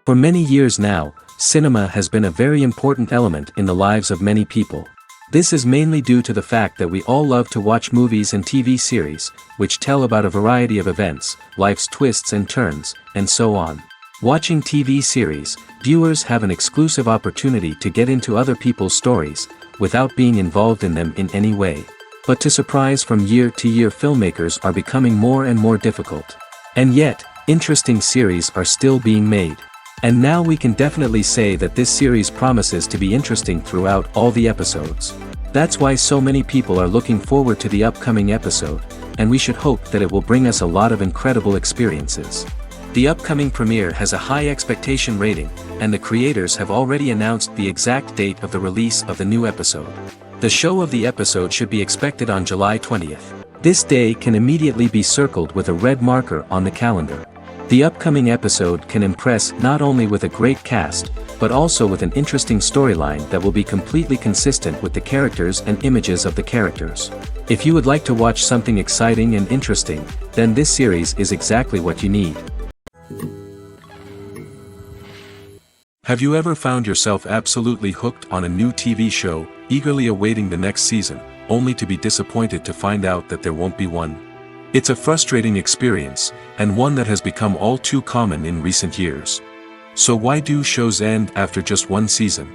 For many years now, cinema has been a very important element in the lives of many people. This is mainly due to the fact that we all love to watch movies and TV series, which tell about a variety of events, life's twists and turns, and so on. Watching TV series, viewers have an exclusive opportunity to get into other people's stories, without being involved in them in any way. But to surprise from year to year, filmmakers are becoming more and more difficult. And yet, interesting series are still being made. And now we can definitely say that this series promises to be interesting throughout all the episodes. That's why so many people are looking forward to the upcoming episode, and we should hope that it will bring us a lot of incredible experiences. The upcoming premiere has a high expectation rating, and the creators have already announced the exact date of the release of the new episode. The show of the episode should be expected on July 20th. This day can immediately be circled with a red marker on the calendar. The upcoming episode can impress not only with a great cast, but also with an interesting storyline that will be completely consistent with the characters and images of the characters. If you would like to watch something exciting and interesting, then this series is exactly what you need. Have you ever found yourself absolutely hooked on a new TV show, eagerly awaiting the next season, only to be disappointed to find out that there won't be one? It's a frustrating experience, and one that has become all too common in recent years. So why do shows end after just one season?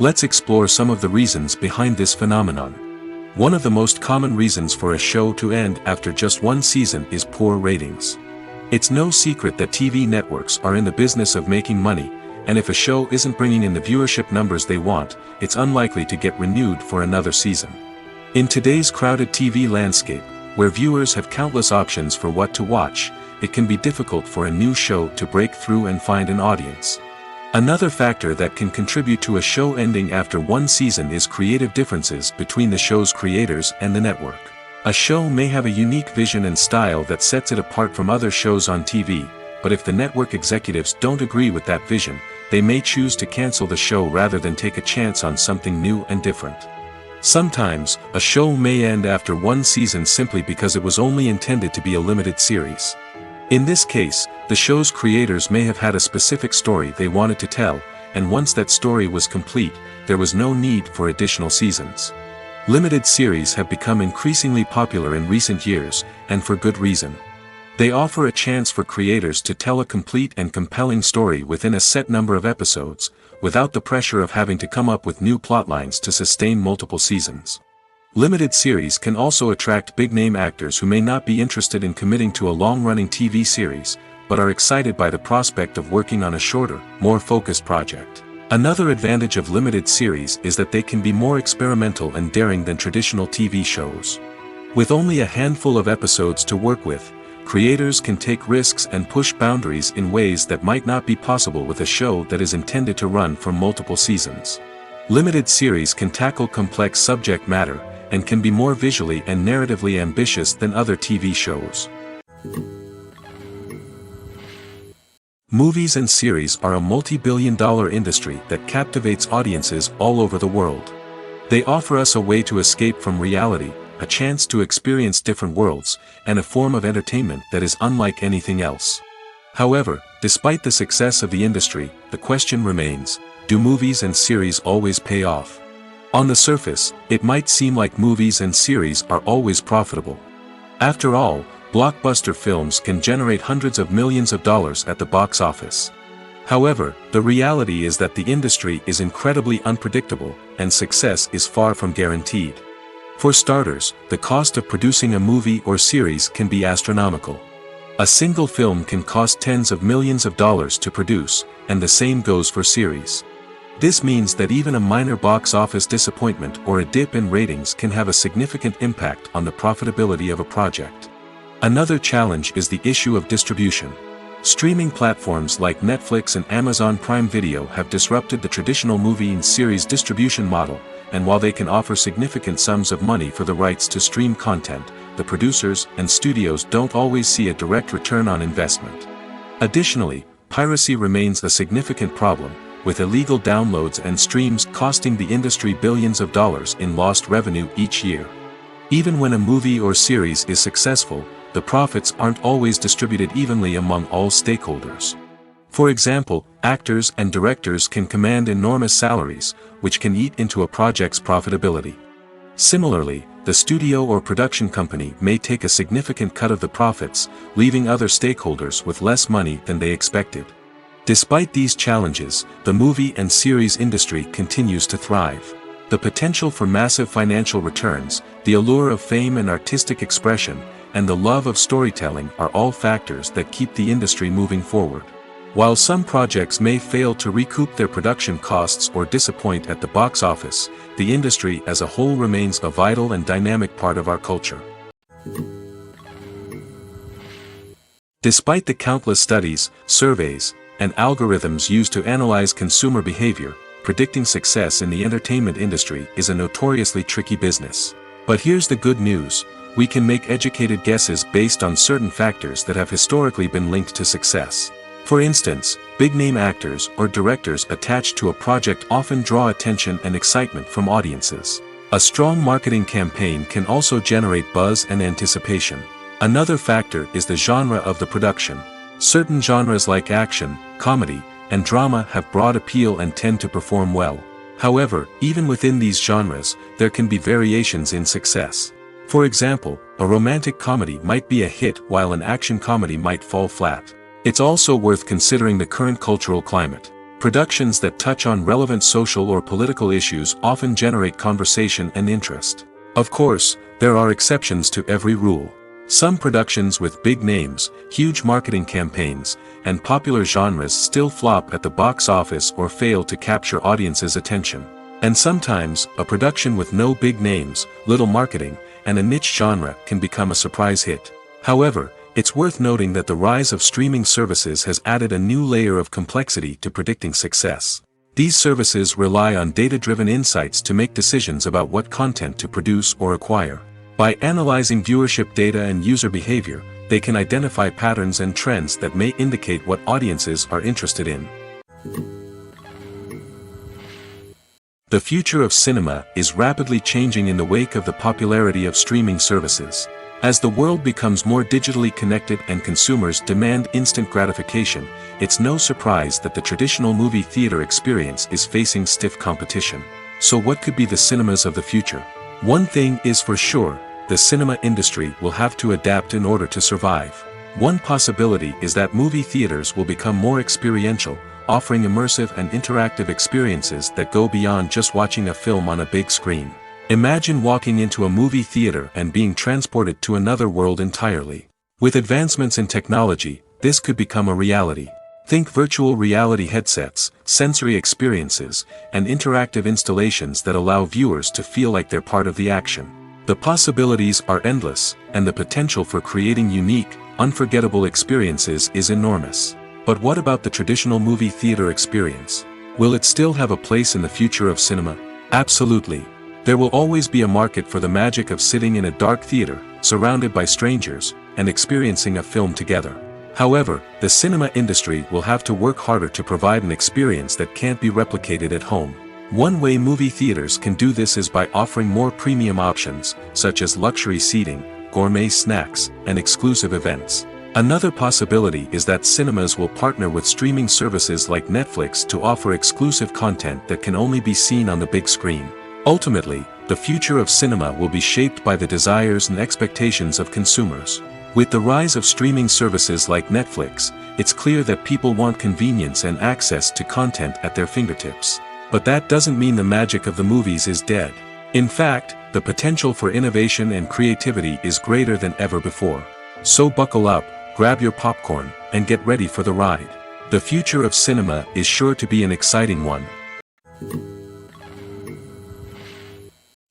Let's explore some of the reasons behind this phenomenon. One of the most common reasons for a show to end after just one season is poor ratings. It's no secret that TV networks are in the business of making money, and if a show isn't bringing in the viewership numbers they want, it's unlikely to get renewed for another season. In today's crowded TV landscape, where viewers have countless options for what to watch, it can be difficult for a new show to break through and find an audience. Another factor that can contribute to a show ending after one season is creative differences between the show's creators and the network. A show may have a unique vision and style that sets it apart from other shows on TV, but if the network executives don't agree with that vision, they may choose to cancel the show rather than take a chance on something new and different. Sometimes, a show may end after one season simply because it was only intended to be a limited series. In this case, the show's creators may have had a specific story they wanted to tell, and once that story was complete, there was no need for additional seasons. Limited series have become increasingly popular in recent years, and for good reason. They offer a chance for creators to tell a complete and compelling story within a set number of episodes, without the pressure of having to come up with new plotlines to sustain multiple seasons. Limited series can also attract big-name actors who may not be interested in committing to a long-running TV series, but are excited by the prospect of working on a shorter, more focused project. Another advantage of limited series is that they can be more experimental and daring than traditional TV shows. With only a handful of episodes to work with, creators can take risks and push boundaries in ways that might not be possible with a show that is intended to run for multiple seasons. Limited series can tackle complex subject matter, and can be more visually and narratively ambitious than other TV shows. Movies and series are a multi-billion-dollar industry that captivates audiences all over the world. They offer us a way to escape from reality, a chance to experience different worlds, and a form of entertainment that is unlike anything else. However, despite the success of the industry, the question remains, do movies and series always pay off? On the surface, it might seem like movies and series are always profitable. After all, blockbuster films can generate hundreds of millions of dollars at the box office. However, the reality is that the industry is incredibly unpredictable, and success is far from guaranteed. For starters, the cost of producing a movie or series can be astronomical. A single film can cost tens of millions of dollars to produce, and the same goes for series. This means that even a minor box office disappointment or a dip in ratings can have a significant impact on the profitability of a project. Another challenge is the issue of distribution. Streaming platforms like Netflix and Amazon Prime Video have disrupted the traditional movie and series distribution model, and while they can offer significant sums of money for the rights to stream content, the producers and studios don't always see a direct return on investment. Additionally, piracy remains a significant problem, with illegal downloads and streams costing the industry billions of dollars in lost revenue each year. Even when a movie or series is successful, the profits aren't always distributed evenly among all stakeholders. For example, actors and directors can command enormous salaries, which can eat into a project's profitability. Similarly, the studio or production company may take a significant cut of the profits, leaving other stakeholders with less money than they expected. Despite these challenges, the movie and series industry continues to thrive. The potential for massive financial returns, the allure of fame and artistic expression, and the love of storytelling are all factors that keep the industry moving forward. While some projects may fail to recoup their production costs or disappoint at the box office, the industry as a whole remains a vital and dynamic part of our culture. Despite the countless studies, surveys, and algorithms used to analyze consumer behavior, predicting success in the entertainment industry is a notoriously tricky business. But here's the good news: we can make educated guesses based on certain factors that have historically been linked to success. For instance, big-name actors or directors attached to a project often draw attention and excitement from audiences. A strong marketing campaign can also generate buzz and anticipation. Another factor is the genre of the production. Certain genres like action, comedy, and drama have broad appeal and tend to perform well. However, even within these genres, there can be variations in success. For example, a romantic comedy might be a hit while an action comedy might fall flat. It's also worth considering the current cultural climate. Productions that touch on relevant social or political issues often generate conversation and interest. Of course, there are exceptions to every rule. Some productions with big names, huge marketing campaigns, and popular genres still flop at the box office or fail to capture audiences' attention. And sometimes, a production with no big names, little marketing, and a niche genre can become a surprise hit. However, it's worth noting that the rise of streaming services has added a new layer of complexity to predicting success. These services rely on data-driven insights to make decisions about what content to produce or acquire. By analyzing viewership data and user behavior, they can identify patterns and trends that may indicate what audiences are interested in. The future of cinema is rapidly changing in the wake of the popularity of streaming services. As the world becomes more digitally connected and consumers demand instant gratification, it's no surprise that the traditional movie theater experience is facing stiff competition. So what could be the cinemas of the future? One thing is for sure: the cinema industry will have to adapt in order to survive. One possibility is that movie theaters will become more experiential, offering immersive and interactive experiences that go beyond just watching a film on a big screen. Imagine walking into a movie theater and being transported to another world entirely. With advancements in technology, this could become a reality. Think virtual reality headsets, sensory experiences, and interactive installations that allow viewers to feel like they're part of the action. The possibilities are endless, and the potential for creating unique, unforgettable experiences is enormous. But what about the traditional movie theater experience? Will it still have a place in the future of cinema? Absolutely. There will always be a market for the magic of sitting in a dark theater, surrounded by strangers, and experiencing a film together. However, the cinema industry will have to work harder to provide an experience that can't be replicated at home. One way movie theaters can do this is by offering more premium options, such as luxury seating, gourmet snacks, and exclusive events. Another possibility is that cinemas will partner with streaming services like Netflix to offer exclusive content that can only be seen on the big screen. Ultimately, the future of cinema will be shaped by the desires and expectations of consumers. With the rise of streaming services like Netflix, it's clear that people want convenience and access to content at their fingertips. But that doesn't mean the magic of the movies is dead. In fact, the potential for innovation and creativity is greater than ever before. So buckle up, grab your popcorn, and get ready for the ride. The future of cinema is sure to be an exciting one.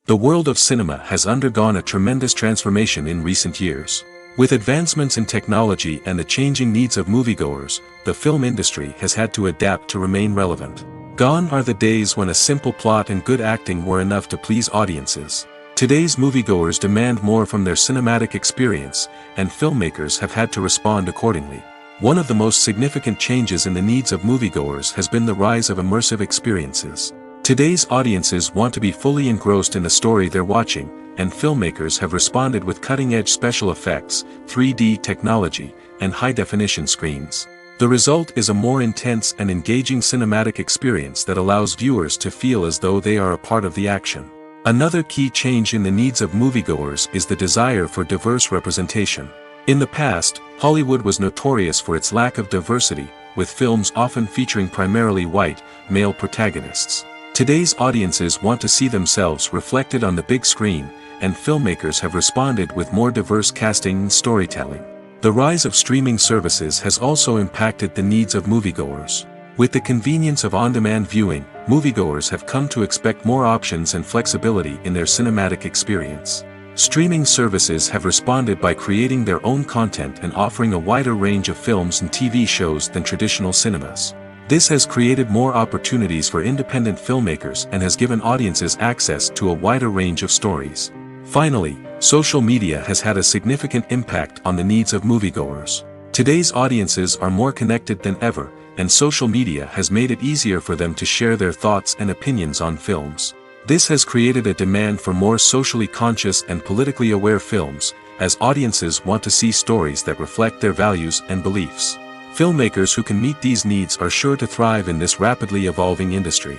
The world of cinema has undergone a tremendous transformation in recent years. With advancements in technology and the changing needs of moviegoers, the film industry has had to adapt to remain relevant. Gone are the days when a simple plot and good acting were enough to please audiences. Today's moviegoers demand more from their cinematic experience, and filmmakers have had to respond accordingly. One of the most significant changes in the needs of moviegoers has been the rise of immersive experiences. Today's audiences want to be fully engrossed in the story they're watching, and filmmakers have responded with cutting-edge special effects, 3D technology, and high-definition screens. The result is a more intense and engaging cinematic experience that allows viewers to feel as though they are a part of the action. Another key change in the needs of moviegoers is the desire for diverse representation. In the past, Hollywood was notorious for its lack of diversity, with films often featuring primarily white, male protagonists. Today's audiences want to see themselves reflected on the big screen, and filmmakers have responded with more diverse casting and storytelling. The rise of streaming services has also impacted the needs of moviegoers. With the convenience of on-demand viewing, moviegoers have come to expect more options and flexibility in their cinematic experience. Streaming services have responded by creating their own content and offering a wider range of films and TV shows than traditional cinemas. This has created more opportunities for independent filmmakers and has given audiences access to a wider range of stories. Finally, social media has had a significant impact on the needs of moviegoers. Today's audiences are more connected than ever, and social media has made it easier for them to share their thoughts and opinions on films. This has created a demand for more socially conscious and politically aware films, as audiences want to see stories that reflect their values and beliefs. Filmmakers who can meet these needs are sure to thrive in this rapidly evolving industry.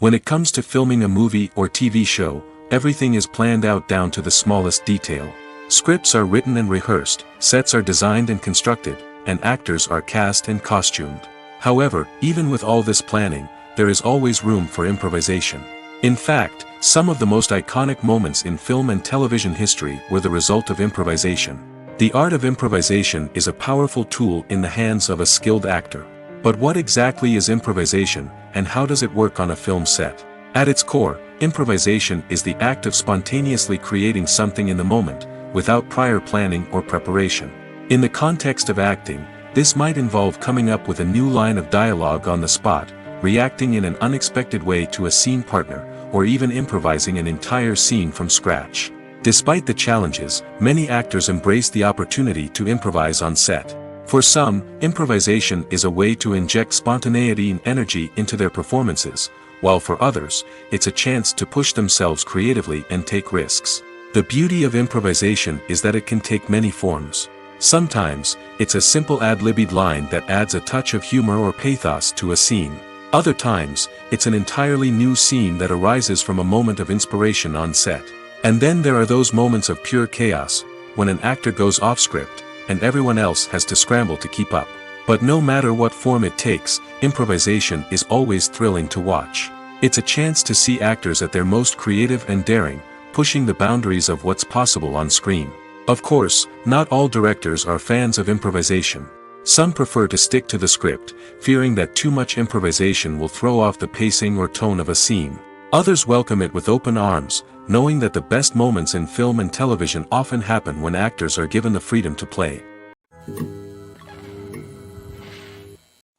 When it comes to filming a movie or TV show, everything is planned out down to the smallest detail. Scripts are written and rehearsed, sets are designed and constructed, and actors are cast and costumed. However, even with all this planning, there is always room for improvisation. In fact, some of the most iconic moments in film and television history were the result of improvisation. The art of improvisation is a powerful tool in the hands of a skilled actor. But what exactly is improvisation, and how does it work on a film set? At its core, improvisation is the act of spontaneously creating something in the moment, without prior planning or preparation. In the context of acting, this might involve coming up with a new line of dialogue on the spot, reacting in an unexpected way to a scene partner, or even improvising an entire scene from scratch. Despite the challenges, many actors embrace the opportunity to improvise on set. For some, improvisation is a way to inject spontaneity and energy into their performances, while for others, it's a chance to push themselves creatively and take risks. The beauty of improvisation is that it can take many forms. Sometimes, it's a simple ad-libbed line that adds a touch of humor or pathos to a scene. Other times, it's an entirely new scene that arises from a moment of inspiration on set. And then there are those moments of pure chaos, when an actor goes off script, and everyone else has to scramble to keep up. But no matter what form it takes, improvisation is always thrilling to watch. It's a chance to see actors at their most creative and daring, pushing the boundaries of what's possible on screen. Of course, not all directors are fans of improvisation. Some prefer to stick to the script, fearing that too much improvisation will throw off the pacing or tone of a scene. Others welcome it with open arms, knowing that the best moments in film and television often happen when actors are given the freedom to play.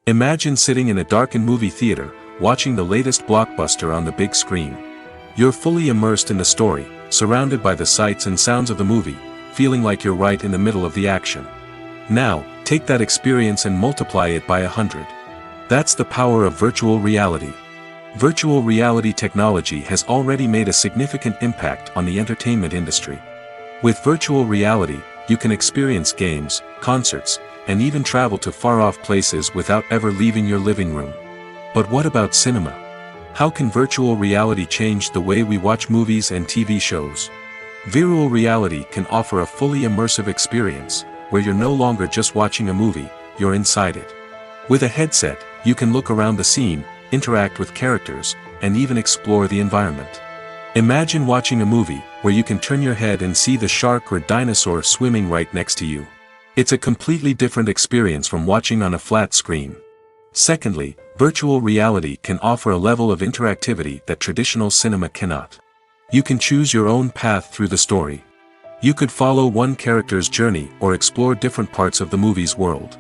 Imagine sitting in a darkened movie theater, watching the latest blockbuster on the big screen. You're fully immersed in the story, surrounded by the sights and sounds of the movie, feeling like you're right in the middle of the action. Now, take that experience and multiply it by 100. That's the power of virtual reality. Virtual reality technology has already made a significant impact on the entertainment industry. With virtual reality, you can experience games, concerts, and even travel to far-off places without ever leaving your living room. But what about cinema? How can virtual reality change the way we watch movies and TV shows? Virtual reality can offer a fully immersive experience, where you're no longer just watching a movie, you're inside it. With a headset, you can look around the scene, interact with characters, and even explore the environment. Imagine watching a movie, where you can turn your head and see the shark or dinosaur swimming right next to you. It's a completely different experience from watching on a flat screen. Secondly, virtual reality can offer a level of interactivity that traditional cinema cannot. You can choose your own path through the story. You could follow one character's journey or explore different parts of the movie's world.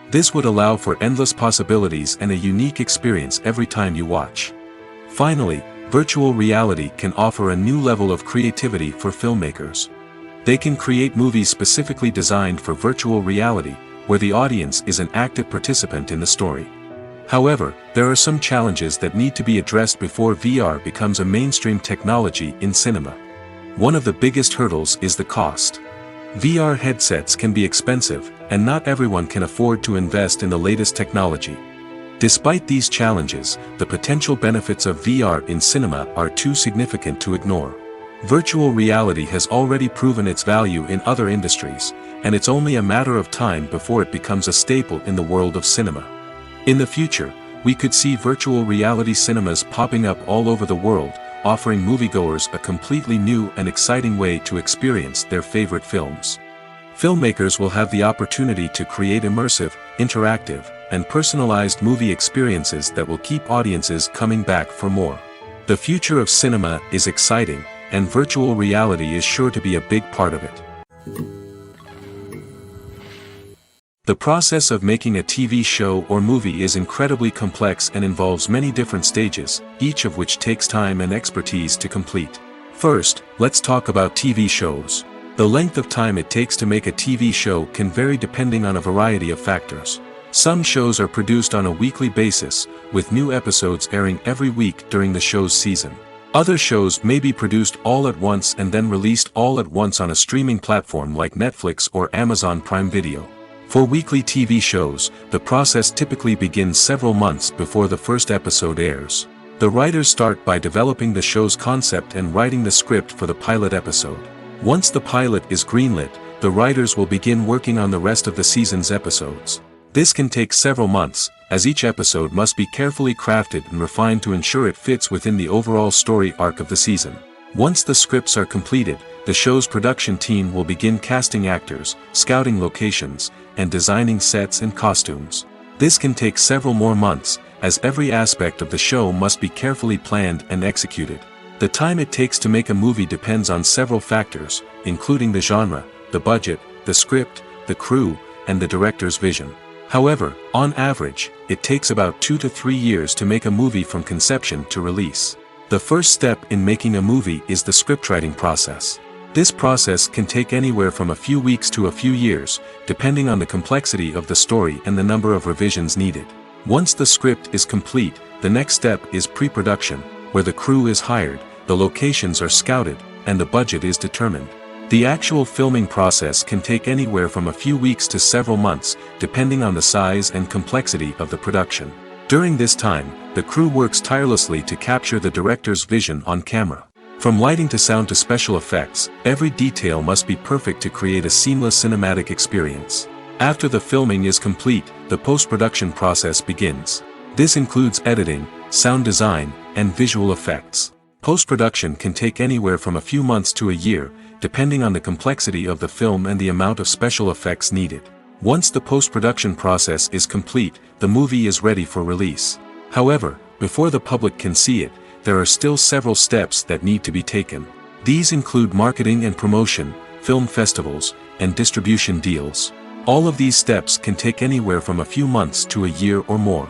This would allow for endless possibilities and a unique experience every time you watch. Finally, virtual reality can offer a new level of creativity for filmmakers. They can create movies specifically designed for virtual reality, where the audience is an active participant in the story. However, there are some challenges that need to be addressed before VR becomes a mainstream technology in cinema. One of the biggest hurdles is the cost. VR headsets can be expensive, and not everyone can afford to invest in the latest technology. Despite these challenges, the potential benefits of VR in cinema are too significant to ignore. Virtual reality has already proven its value in other industries, and it's only a matter of time before it becomes a staple in the world of cinema. In the future, we could see virtual reality cinemas popping up all over the world, offering moviegoers a completely new and exciting way to experience their favorite films. Filmmakers will have the opportunity to create immersive, interactive, and personalized movie experiences that will keep audiences coming back for more. The future of cinema is exciting, and virtual reality is sure to be a big part of it. The process of making a TV show or movie is incredibly complex and involves many different stages, each of which takes time and expertise to complete. First, let's talk about TV shows. The length of time it takes to make a TV show can vary depending on a variety of factors. Some shows are produced on a weekly basis, with new episodes airing every week during the show's season. Other shows may be produced all at once and then released all at once on a streaming platform like Netflix or Amazon Prime Video. For weekly TV shows, the process typically begins several months before the first episode airs. The writers start by developing the show's concept and writing the script for the pilot episode. Once the pilot is greenlit, the writers will begin working on the rest of the season's episodes. This can take several months, as each episode must be carefully crafted and refined to ensure it fits within the overall story arc of the season. Once the scripts are completed, the show's production team will begin casting actors, scouting locations, and designing sets and costumes. This can take several more months, as every aspect of the show must be carefully planned and executed. The time it takes to make a movie depends on several factors, including the genre, the budget, the script, the crew, and the director's vision. However, on average, it takes about 2 to 3 years to make a movie from conception to release. The first step in making a movie is the scriptwriting process. This process can take anywhere from a few weeks to a few years, depending on the complexity of the story and the number of revisions needed. Once the script is complete, the next step is pre-production, where the crew is hired, the locations are scouted, and the budget is determined. The actual filming process can take anywhere from a few weeks to several months, depending on the size and complexity of the production. During this time, the crew works tirelessly to capture the director's vision on camera. From lighting to sound to special effects, every detail must be perfect to create a seamless cinematic experience. After the filming is complete, the post-production process begins. This includes editing, sound design, and visual effects. Post-production can take anywhere from a few months to a year, depending on the complexity of the film and the amount of special effects needed. Once the post-production process is complete, the movie is ready for release. However, before the public can see it, there are still several steps that need to be taken. These include marketing and promotion, film festivals, and distribution deals. All of these steps can take anywhere from a few months to a year or more.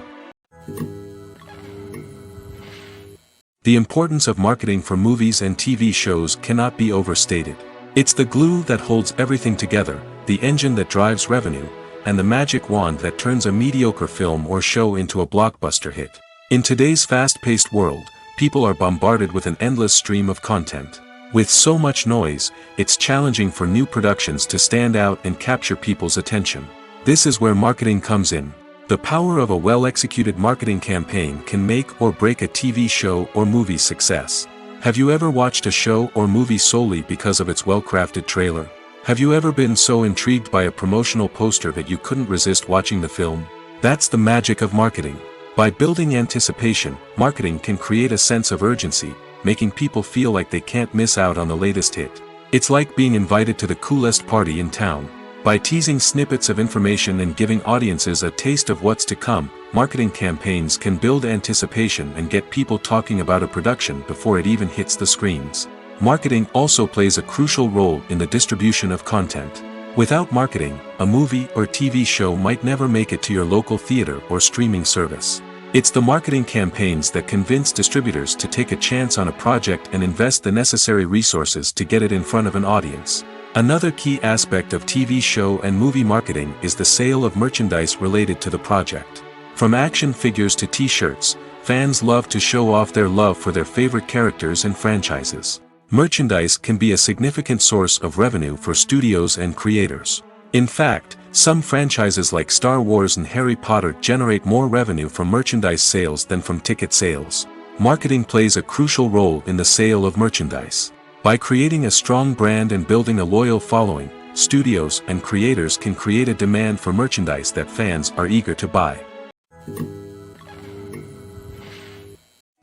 The importance of marketing for movies and TV shows cannot be overstated. It's the glue that holds everything together, the engine that drives revenue, and the magic wand that turns a mediocre film or show into a blockbuster hit. In today's fast-paced world, people are bombarded with an endless stream of content. With so much noise, it's challenging for new productions to stand out and capture people's attention. This is where marketing comes in. The power of a well-executed marketing campaign can make or break a TV show or movie's success. Have you ever watched a show or movie solely because of its well-crafted trailer? Have you ever been so intrigued by a promotional poster that you couldn't resist watching the film? That's the magic of marketing. By building anticipation, marketing can create a sense of urgency, making people feel like they can't miss out on the latest hit. It's like being invited to the coolest party in town. By teasing snippets of information and giving audiences a taste of what's to come, marketing campaigns can build anticipation and get people talking about a production before it even hits the screens. Marketing also plays a crucial role in the distribution of content. Without marketing, a movie or TV show might never make it to your local theater or streaming service. It's the marketing campaigns that convince distributors to take a chance on a project and invest the necessary resources to get it in front of an audience. Another key aspect of TV show and movie marketing is the sale of merchandise related to the project. From action figures to t-shirts, fans love to show off their love for their favorite characters and franchises. Merchandise can be a significant source of revenue for studios and creators. In fact, some franchises like Star Wars and Harry Potter generate more revenue from merchandise sales than from ticket sales. Marketing plays a crucial role in the sale of merchandise. By creating a strong brand and building a loyal following, studios and creators can create a demand for merchandise that fans are eager to buy.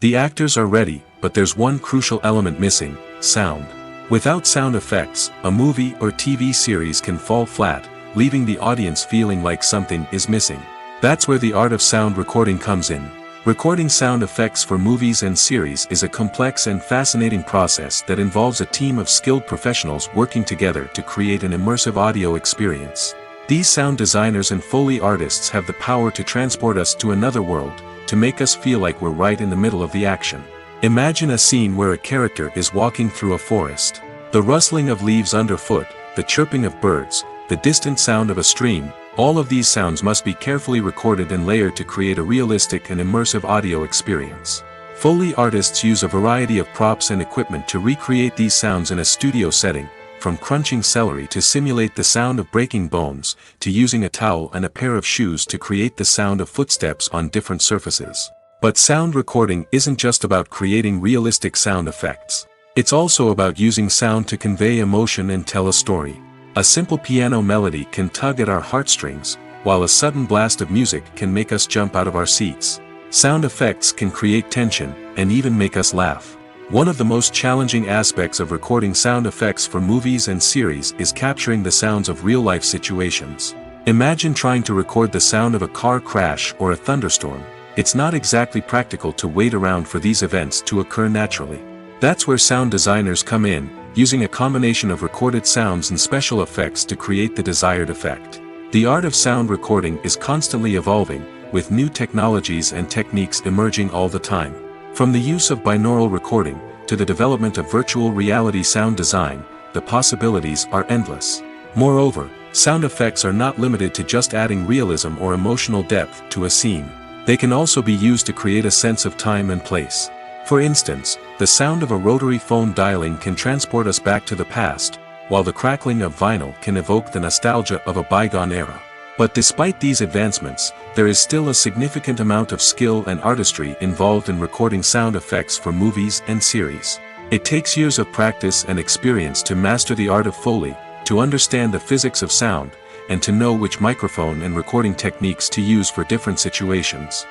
The actors are ready, but there's one crucial element missing: sound. Without sound effects, a movie or TV series can fall flat, leaving the audience feeling like something is missing. That's where the art of sound recording comes in. Recording sound effects for movies and series is a complex and fascinating process that involves a team of skilled professionals working together to create an immersive audio experience. These sound designers and Foley artists have the power to transport us to another world, to make us feel like we're right in the middle of the action. Imagine a scene where a character is walking through a forest. The rustling of leaves underfoot, the chirping of birds, the distant sound of a stream, all of these sounds must be carefully recorded and layered to create a realistic and immersive audio experience. Foley artists use a variety of props and equipment to recreate these sounds in a studio setting, from crunching celery to simulate the sound of breaking bones, to using a towel and a pair of shoes to create the sound of footsteps on different surfaces. But sound recording isn't just about creating realistic sound effects. It's also about using sound to convey emotion and tell a story. A simple piano melody can tug at our heartstrings, while a sudden blast of music can make us jump out of our seats. Sound effects can create tension, and even make us laugh. One of the most challenging aspects of recording sound effects for movies and series is capturing the sounds of real-life situations. Imagine trying to record the sound of a car crash or a thunderstorm. It's not exactly practical to wait around for these events to occur naturally. That's where sound designers come in, using a combination of recorded sounds and special effects to create the desired effect. The art of sound recording is constantly evolving, with new technologies and techniques emerging all the time. From the use of binaural recording, to the development of virtual reality sound design, the possibilities are endless. Moreover, sound effects are not limited to just adding realism or emotional depth to a scene. They can also be used to create a sense of time and place. For instance, the sound of a rotary phone dialing can transport us back to the past, while the crackling of vinyl can evoke the nostalgia of a bygone era. But despite these advancements, there is still a significant amount of skill and artistry involved in recording sound effects for movies and series. It takes years of practice and experience to master the art of Foley, to understand the physics of sound, and to know which microphone and recording techniques to use for different situations.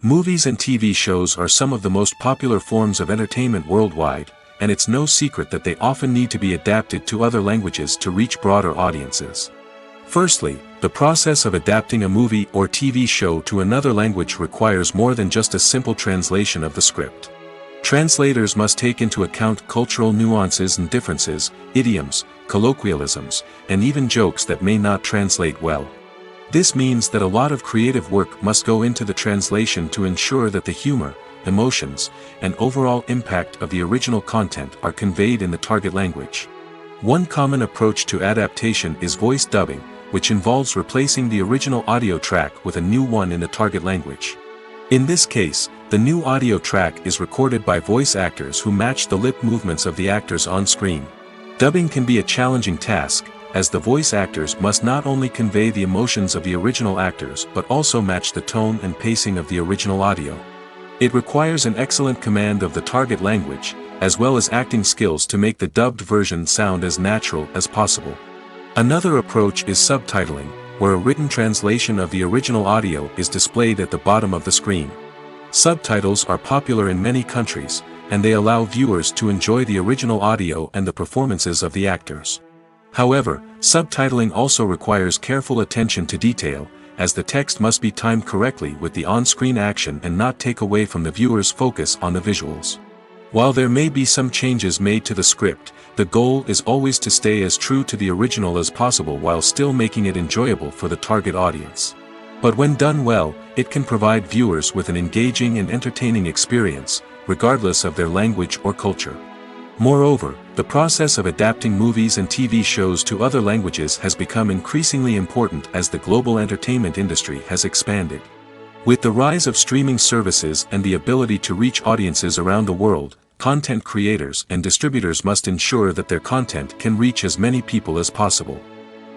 Movies and TV shows are some of the most popular forms of entertainment worldwide, and it's no secret that they often need to be adapted to other languages to reach broader audiences. Firstly, the process of adapting a movie or TV show to another language requires more than just a simple translation of the script. Translators must take into account cultural nuances and differences, idioms, colloquialisms, and even jokes that may not translate well. This means that a lot of creative work must go into the translation to ensure that the humor, emotions, and overall impact of the original content are conveyed in the target language. One common approach to adaptation is voice dubbing, which involves replacing the original audio track with a new one in the target language. In this case, the new audio track is recorded by voice actors who match the lip movements of the actors on screen. Dubbing can be a challenging task, as the voice actors must not only convey the emotions of the original actors but also match the tone and pacing of the original audio. It requires an excellent command of the target language, as well as acting skills to make the dubbed version sound as natural as possible. Another approach is subtitling, where a written translation of the original audio is displayed at the bottom of the screen. Subtitles are popular in many countries, and they allow viewers to enjoy the original audio and the performances of the actors. However, subtitling also requires careful attention to detail, as the text must be timed correctly with the on-screen action and not take away from the viewer's focus on the visuals. While there may be some changes made to the script, the goal is always to stay as true to the original as possible while still making it enjoyable for the target audience. But when done well, it can provide viewers with an engaging and entertaining experience, regardless of their language or culture. Moreover, the process of adapting movies and TV shows to other languages has become increasingly important as the global entertainment industry has expanded. With the rise of streaming services and the ability to reach audiences around the world, content creators and distributors must ensure that their content can reach as many people as possible.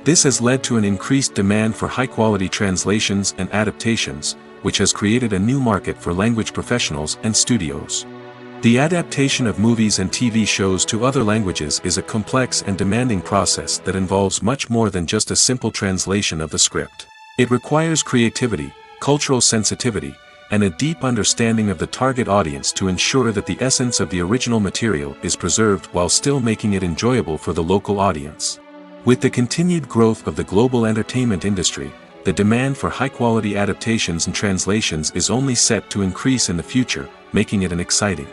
This has led to an increased demand for high-quality translations and adaptations, which has created a new market for language professionals and studios. The adaptation of movies and TV shows to other languages is a complex and demanding process that involves much more than just a simple translation of the script. It requires creativity, cultural sensitivity, and a deep understanding of the target audience to ensure that the essence of the original material is preserved while still making it enjoyable for the local audience. With the continued growth of the global entertainment industry, the demand for high-quality adaptations and translations is only set to increase in the future, making it an exciting.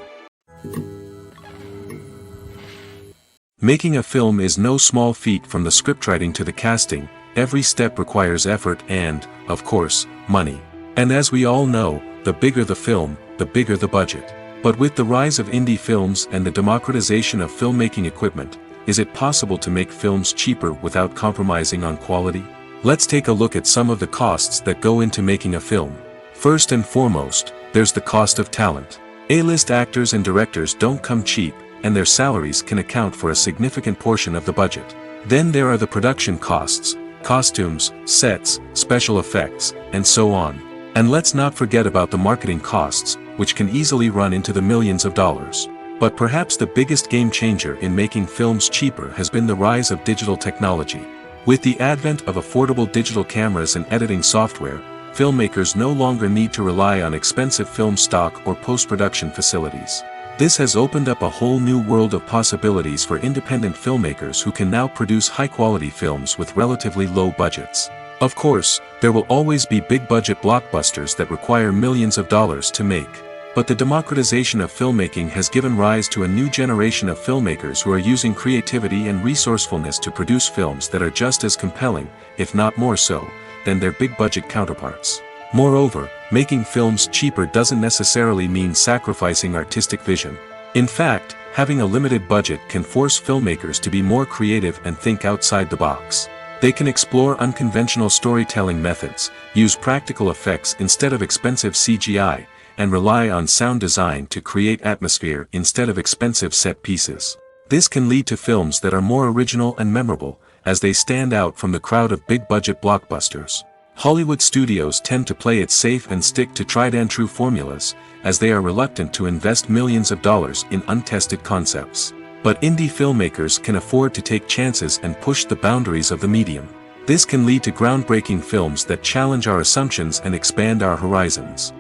Making a film is no small feat. From the scriptwriting to the casting, every step requires effort and, of course, money. And as we all know, the bigger the film, the bigger the budget. But with the rise of indie films and the democratization of filmmaking equipment, is it possible to make films cheaper without compromising on quality? Let's take a look at some of the costs that go into making a film. First and foremost, there's the cost of talent. A-list actors and directors don't come cheap, and their salaries can account for a significant portion of the budget. Then there are the production costs, costumes, sets, special effects, and so on. And let's not forget about the marketing costs, which can easily run into the millions of dollars. But perhaps the biggest game changer in making films cheaper has been the rise of digital technology. With the advent of affordable digital cameras and editing software, filmmakers no longer need to rely on expensive film stock or post-production facilities. This has opened up a whole new world of possibilities for independent filmmakers who can now produce high-quality films with relatively low budgets. Of course, there will always be big-budget blockbusters that require millions of dollars to make. But the democratization of filmmaking has given rise to a new generation of filmmakers who are using creativity and resourcefulness to produce films that are just as compelling, if not more so, than their big-budget counterparts. Moreover, making films cheaper doesn't necessarily mean sacrificing artistic vision. In fact, having a limited budget can force filmmakers to be more creative and think outside the box. They can explore unconventional storytelling methods, use practical effects instead of expensive CGI, and rely on sound design to create atmosphere instead of expensive set pieces. This can lead to films that are more original and memorable, as they stand out from the crowd of big-budget blockbusters. Hollywood studios tend to play it safe and stick to tried-and-true formulas, as they are reluctant to invest millions of dollars in untested concepts. But indie filmmakers can afford to take chances and push the boundaries of the medium. This can lead to groundbreaking films that challenge our assumptions and expand our horizons.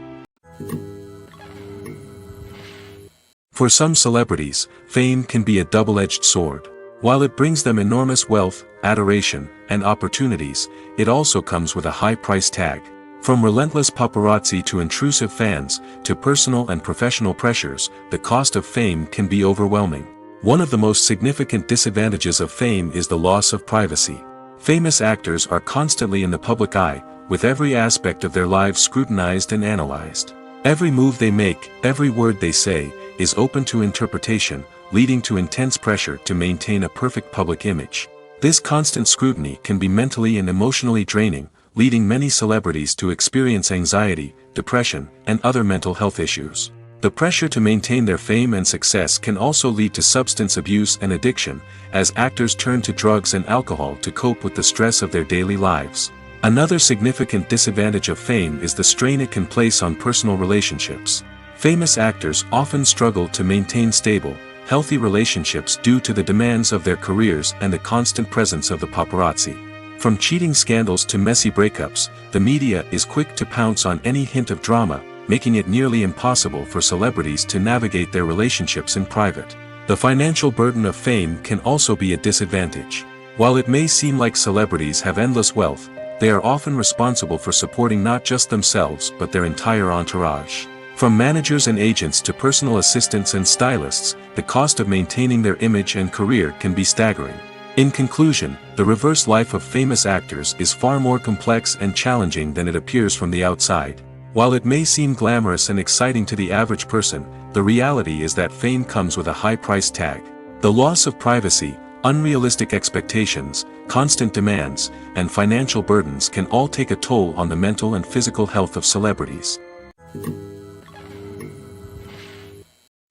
For some celebrities, fame can be a double-edged sword. While it brings them enormous wealth, adoration, and opportunities, it also comes with a high price tag. From relentless paparazzi to intrusive fans, to personal and professional pressures, the cost of fame can be overwhelming. One of the most significant disadvantages of fame is the loss of privacy. Famous actors are constantly in the public eye, with every aspect of their lives scrutinized and analyzed. Every move they make, every word they say, is open to interpretation, leading to intense pressure to maintain a perfect public image. This constant scrutiny can be mentally and emotionally draining, leading many celebrities to experience anxiety, depression, and other mental health issues. The pressure to maintain their fame and success can also lead to substance abuse and addiction, as actors turn to drugs and alcohol to cope with the stress of their daily lives. Another significant disadvantage of fame is the strain it can place on personal relationships. Famous actors often struggle to maintain stable, healthy relationships due to the demands of their careers and the constant presence of the paparazzi. From cheating scandals to messy breakups, the media is quick to pounce on any hint of drama, making it nearly impossible for celebrities to navigate their relationships in private. The financial burden of fame can also be a disadvantage. While it may seem like celebrities have endless wealth, they are often responsible for supporting not just themselves but their entire entourage. From managers and agents to personal assistants and stylists, the cost of maintaining their image and career can be staggering. In conclusion, the reverse life of famous actors is far more complex and challenging than it appears from the outside. While it may seem glamorous and exciting to the average person, the reality is that fame comes with a high price tag. The loss of privacy, unrealistic expectations, constant demands, and financial burdens can all take a toll on the mental and physical health of celebrities.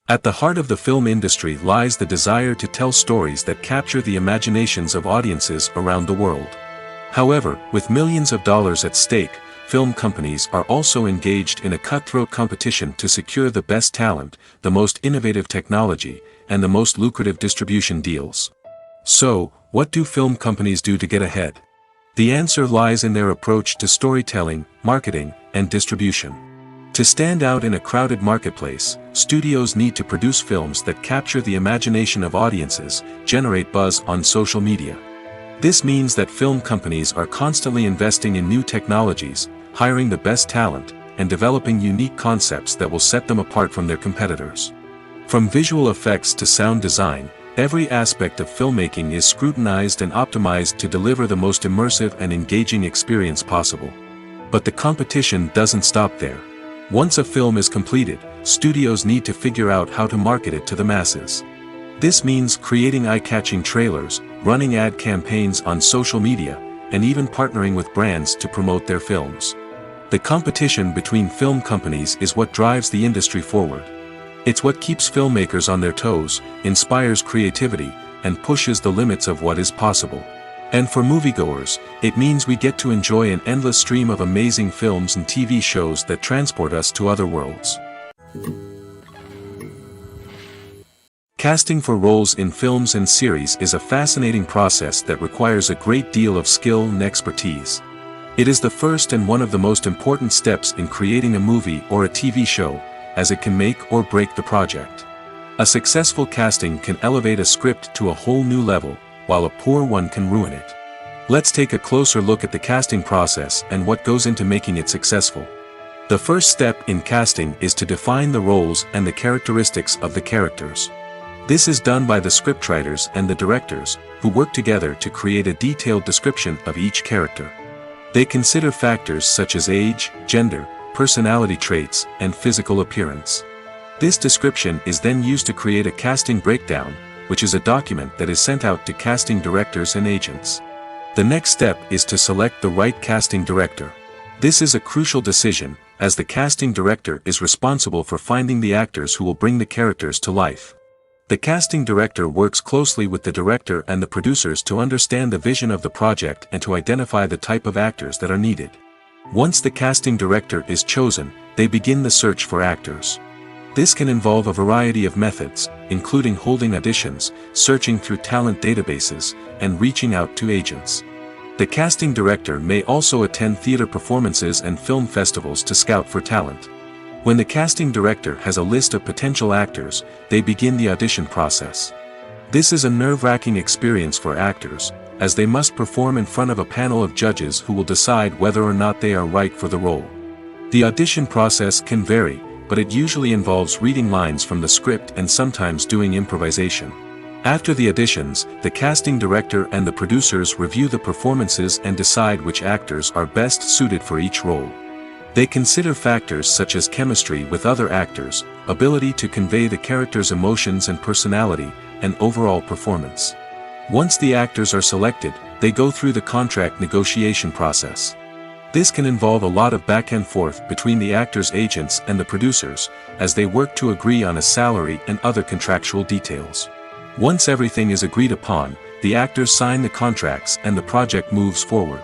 At the heart of the film industry lies the desire to tell stories that capture the imaginations of audiences around the world. However, with millions of dollars at stake, film companies are also engaged in a cutthroat competition to secure the best talent, the most innovative technology, and the most lucrative distribution deals. So, what do film companies do to get ahead? The answer lies in their approach to storytelling, marketing, and distribution. To stand out in a crowded marketplace, studios need to produce films that capture the imagination of audiences, generate buzz on social media. This means that film companies are constantly investing in new technologies, hiring the best talent, and developing unique concepts that will set them apart from their competitors. From visual effects to sound design, every aspect of filmmaking is scrutinized and optimized to deliver the most immersive and engaging experience possible. But the competition doesn't stop there. Once a film is completed, studios need to figure out how to market it to the masses. This means creating eye-catching trailers, running ad campaigns on social media, and even partnering with brands to promote their films. The competition between film companies is what drives the industry forward. It's what keeps filmmakers on their toes, inspires creativity, and pushes the limits of what is possible. And for moviegoers, it means we get to enjoy an endless stream of amazing films and TV shows that transport us to other worlds. Casting for roles in films and series is a fascinating process that requires a great deal of skill and expertise. It is the first and one of the most important steps in creating a movie or a TV show, as it can make or break the project. A successful casting can elevate a script to a whole new level, while a poor one can ruin it. Let's take a closer look at the casting process and what goes into making it successful. The first step in casting is to define the roles and the characteristics of the characters. This is done by the scriptwriters and the directors, who work together to create a detailed description of each character. They consider factors such as age, gender, personality traits, and physical appearance. This description is then used to create a casting breakdown, which is a document that is sent out to casting directors and agents. The next step is to select the right casting director. This is a crucial decision, as the casting director is responsible for finding the actors who will bring the characters to life. The casting director works closely with the director and the producers to understand the vision of the project and to identify the type of actors that are needed. Once the casting director is chosen, they begin the search for actors. This can involve a variety of methods, including holding auditions, searching through talent databases, and reaching out to agents. The casting director may also attend theater performances and film festivals to scout for talent. When the casting director has a list of potential actors, they begin the audition process. This is a nerve-wracking experience for actors, as they must perform in front of a panel of judges who will decide whether or not they are right for the role. The audition process can vary, but it usually involves reading lines from the script and sometimes doing improvisation. After the auditions, the casting director and the producers review the performances and decide which actors are best suited for each role. They consider factors such as chemistry with other actors, ability to convey the character's emotions and personality, and overall performance. Once the actors are selected, they go through the contract negotiation process. This can involve a lot of back and forth between the actors' agents and the producers, as they work to agree on a salary and other contractual details. Once everything is agreed upon, the actors sign the contracts and the project moves forward.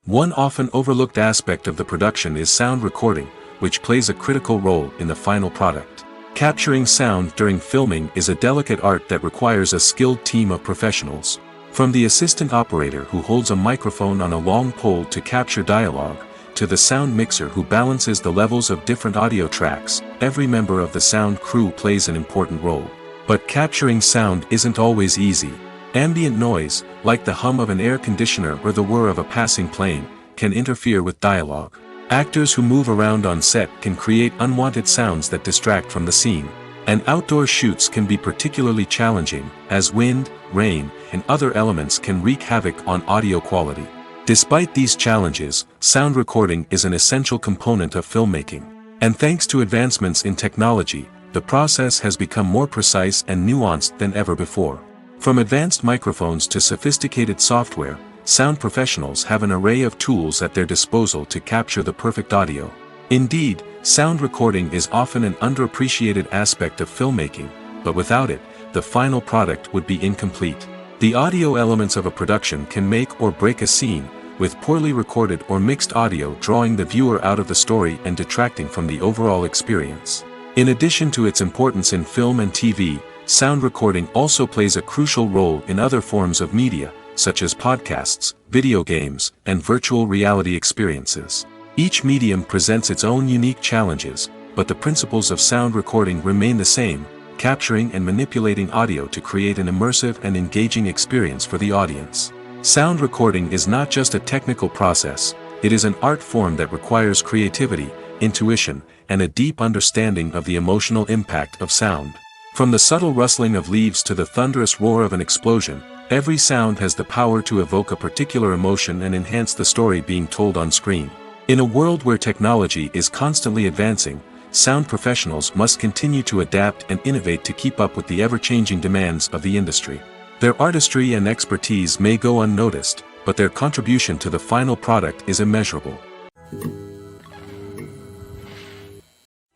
One often overlooked aspect of the production is sound recording, which plays a critical role in the final product. Capturing sound during filming is a delicate art that requires a skilled team of professionals. From the assistant operator who holds a microphone on a long pole to capture dialogue, to the sound mixer who balances the levels of different audio tracks, every member of the sound crew plays an important role. But capturing sound isn't always easy. Ambient noise, like the hum of an air conditioner or the whir of a passing plane, can interfere with dialogue. Actors who move around on set can create unwanted sounds that distract from the scene. And outdoor shoots can be particularly challenging, as wind, rain, and other elements can wreak havoc on audio quality. Despite these challenges, sound recording is an essential component of filmmaking. And thanks to advancements in technology, the process has become more precise and nuanced than ever before. From advanced microphones to sophisticated software, sound professionals have an array of tools at their disposal to capture the perfect audio. Indeed, sound recording is often an underappreciated aspect of filmmaking, but without it, the final product would be incomplete. The audio elements of a production can make or break a scene, with poorly recorded or mixed audio drawing the viewer out of the story and detracting from the overall experience. In addition to its importance in film and TV, sound recording also plays a crucial role in other forms of media, such as podcasts, video games, and virtual reality experiences. Each medium presents its own unique challenges, but the principles of sound recording remain the same, capturing and manipulating audio to create an immersive and engaging experience for the audience. Sound recording is not just a technical process, it is an art form that requires creativity, intuition, and a deep understanding of the emotional impact of sound. From the subtle rustling of leaves to the thunderous roar of an explosion, every sound has the power to evoke a particular emotion and enhance the story being told on screen. In a world where technology is constantly advancing, sound professionals must continue to adapt and innovate to keep up with the ever-changing demands of the industry. Their artistry and expertise may go unnoticed, but their contribution to the final product is immeasurable.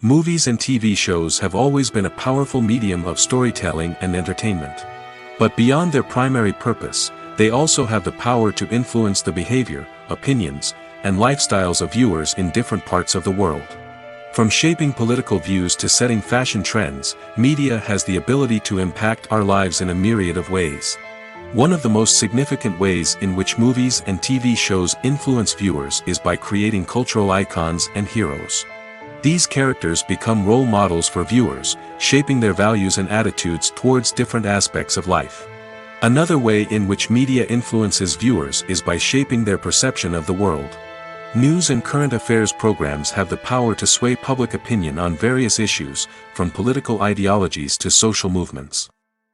Movies and TV shows have always been a powerful medium of storytelling and entertainment. But beyond their primary purpose, they also have the power to influence the behavior, opinions, and lifestyles of viewers in different parts of the world. From shaping political views to setting fashion trends, media has the ability to impact our lives in a myriad of ways. One of the most significant ways in which movies and TV shows influence viewers is by creating cultural icons and heroes. These characters become role models for viewers, shaping their values and attitudes towards different aspects of life. Another way in which media influences viewers is by shaping their perception of the world. News and current affairs programs have the power to sway public opinion on various issues, from political ideologies to social movements.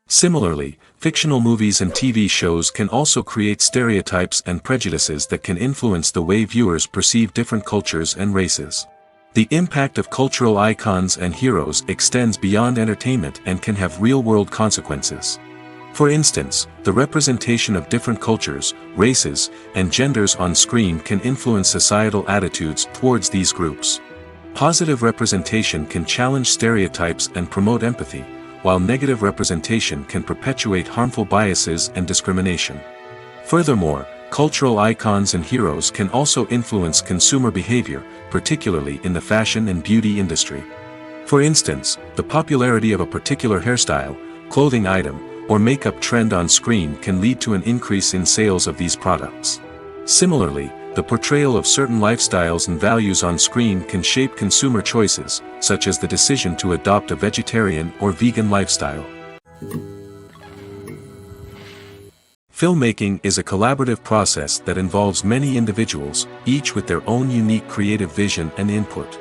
Similarly, fictional movies and TV shows can also create stereotypes and prejudices that can influence the way viewers perceive different cultures and races. The impact of cultural icons and heroes extends beyond entertainment and can have real-world consequences. For instance, the representation of different cultures, races, and genders on screen can influence societal attitudes towards these groups. Positive representation can challenge stereotypes and promote empathy, while negative representation can perpetuate harmful biases and discrimination. Furthermore, cultural icons and heroes can also influence consumer behavior, particularly in the fashion and beauty industry. For instance, the popularity of a particular hairstyle, clothing item, or makeup trend on screen can lead to an increase in sales of these products. Similarly, the portrayal of certain lifestyles and values on screen can shape consumer choices, such as the decision to adopt a vegetarian or vegan lifestyle. Filmmaking is a collaborative process that involves many individuals, each with their own unique creative vision and input.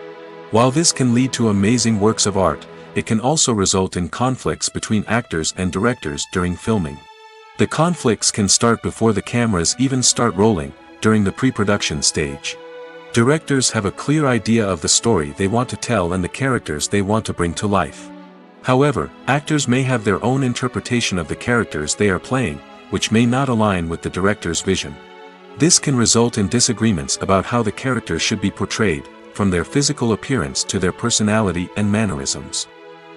While this can lead to amazing works of art, it can also result in conflicts between actors and directors during filming. The conflicts can start before the cameras even start rolling, during the pre-production stage. Directors have a clear idea of the story they want to tell and the characters they want to bring to life. However, actors may have their own interpretation of the characters they are playing, which may not align with the director's vision. This can result in disagreements about how the characters should be portrayed, from their physical appearance to their personality and mannerisms.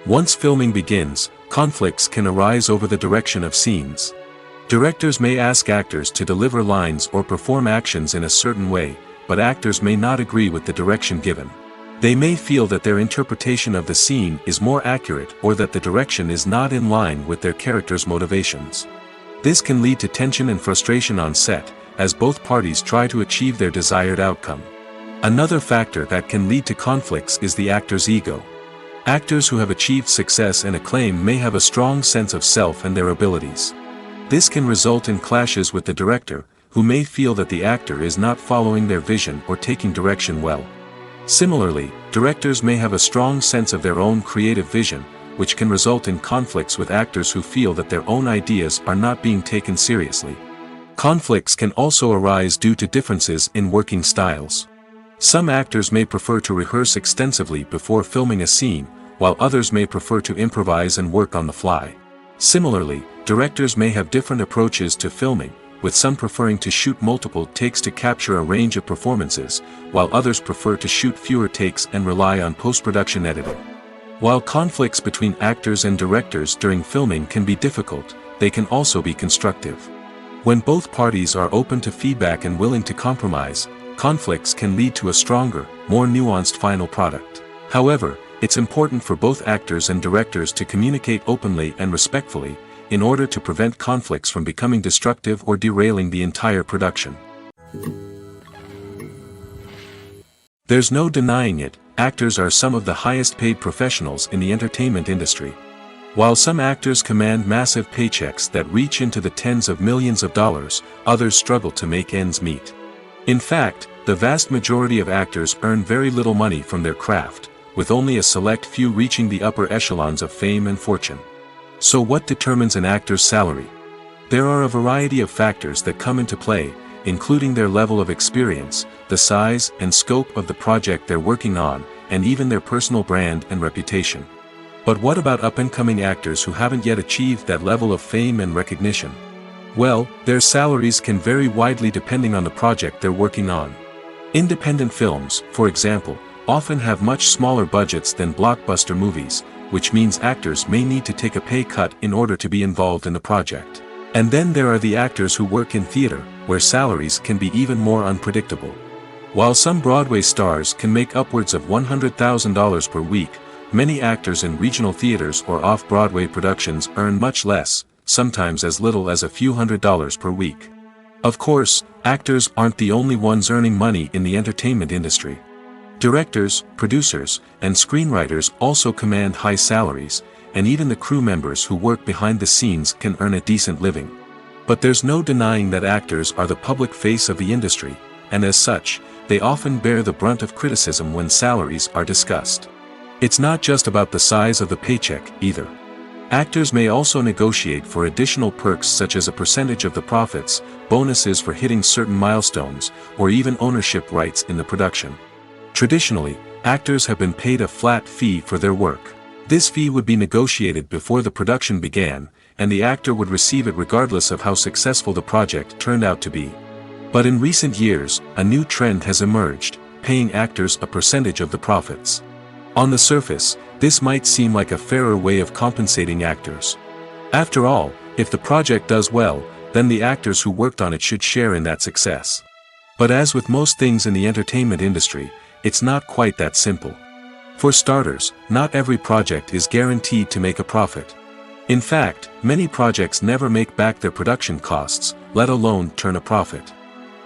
Once filming begins, conflicts can arise over the direction of scenes. Directors may ask actors to deliver lines or perform actions in a certain way, but actors may not agree with the direction given. They may feel that their interpretation of the scene is more accurate or that the direction is not in line with their character's motivations. This can lead to tension and frustration on set, as both parties try to achieve their desired outcome. Another factor that can lead to conflicts is the actor's ego. Actors who have achieved success and acclaim may have a strong sense of self and their abilities. This can result in clashes with the director, who may feel that the actor is not following their vision or taking direction well. Similarly, directors may have a strong sense of their own creative vision, which can result in conflicts with actors who feel that their own ideas are not being taken seriously. Conflicts can also arise due to differences in working styles. Some actors may prefer to rehearse extensively before filming a scene, while others may prefer to improvise and work on the fly. Similarly, Directors may have different approaches to filming, with some preferring to shoot multiple takes to capture a range of performances, while others prefer to shoot fewer takes and rely on post-production editing. While conflicts between actors and directors during filming can be difficult, they can also be constructive. When both parties are open to feedback and willing to compromise, conflicts can lead to a stronger, more nuanced final product. However, it's important for both actors and directors to communicate openly and respectfully, in order to prevent conflicts from becoming destructive or derailing the entire production. There's no denying it, actors are some of the highest paid professionals in the entertainment industry. While some actors command massive paychecks that reach into the tens of millions of dollars, others struggle to make ends meet. In fact, the vast majority of actors earn very little money from their craft, with only a select few reaching the upper echelons of fame and fortune. So what determines an actor's salary? There are a variety of factors that come into play, including their level of experience, the size and scope of the project they're working on, and even their personal brand and reputation. But what about up-and-coming actors who haven't yet achieved that level of fame and recognition? Well, their salaries can vary widely depending on the project they're working on. Independent films, for example, often have much smaller budgets than blockbuster movies, which means actors may need to take a pay cut in order to be involved in the project. And then there are the actors who work in theater, where salaries can be even more unpredictable. While some Broadway stars can make upwards of $100,000 per week, many actors in regional theaters or off-Broadway productions earn much less, sometimes as little as a few $100s per week. Of course, actors aren't the only ones earning money in the entertainment industry. Directors, producers, and screenwriters also command high salaries, and even the crew members who work behind the scenes can earn a decent living. But there's no denying that actors are the public face of the industry, and as such, they often bear the brunt of criticism when salaries are discussed. It's not just about the size of the paycheck, either. Actors may also negotiate for additional perks such as a percentage of the profits, bonuses for hitting certain milestones, or even ownership rights in the production. Traditionally, actors have been paid a flat fee for their work. This fee would be negotiated before the production began, and the actor would receive it regardless of how successful the project turned out to be. But in recent years, a new trend has emerged, paying actors a percentage of the profits. On the surface, this might seem like a fairer way of compensating actors. After all, if the project does well, then the actors who worked on it should share in that success. But as with most things in the entertainment industry, it's not quite that simple. For starters, not every project is guaranteed to make a profit. In fact, many projects never make back their production costs, let alone turn a profit.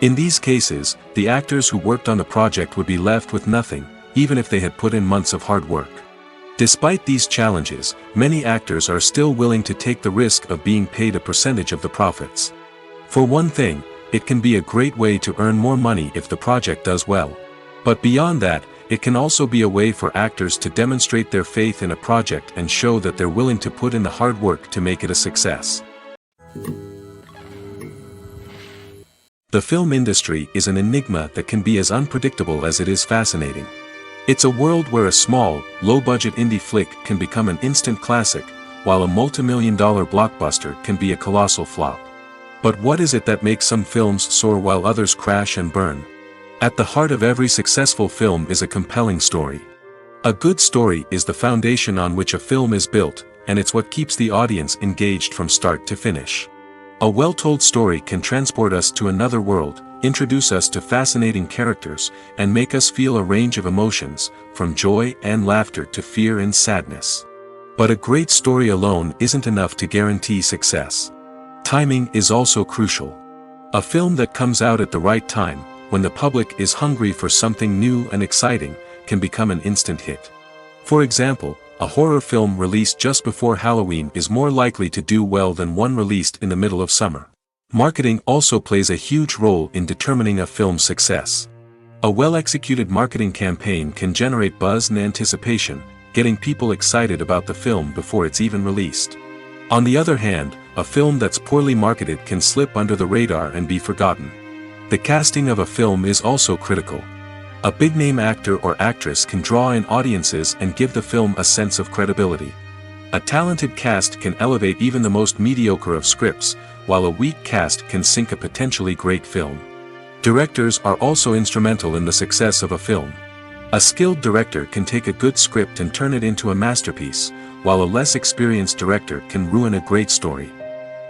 In these cases, the actors who worked on the project would be left with nothing, even if they had put in months of hard work. Despite these challenges, many actors are still willing to take the risk of being paid a percentage of the profits. For one thing, it can be a great way to earn more money if the project does well. But beyond that, it can also be a way for actors to demonstrate their faith in a project and show that they're willing to put in the hard work to make it a success. The film industry is an enigma that can be as unpredictable as it is fascinating. It's a world where a small, low-budget indie flick can become an instant classic, while a multi-million-dollar blockbuster can be a colossal flop. But what is it that makes some films soar while others crash and burn? At the heart of every successful film is a compelling story. A good story is the foundation on which a film is built, and it's what keeps the audience engaged from start to finish. A well-told story can transport us to another world, introduce us to fascinating characters, and make us feel a range of emotions, from joy and laughter to fear and sadness. But a great story alone isn't enough to guarantee success. Timing is also crucial. A film that comes out at the right time, when the public is hungry for something new and exciting, can become an instant hit. For example, a horror film released just before Halloween is more likely to do well than one released in the middle of summer. Marketing also plays a huge role in determining a film's success. A well-executed marketing campaign can generate buzz and anticipation, getting people excited about the film before it's even released. On the other hand, a film that's poorly marketed can slip under the radar and be forgotten. The casting of a film is also critical. A big-name actor or actress can draw in audiences and give the film a sense of credibility. A talented cast can elevate even the most mediocre of scripts, while a weak cast can sink a potentially great film. Directors are also instrumental in the success of a film. A skilled director can take a good script and turn it into a masterpiece, while a less experienced director can ruin a great story.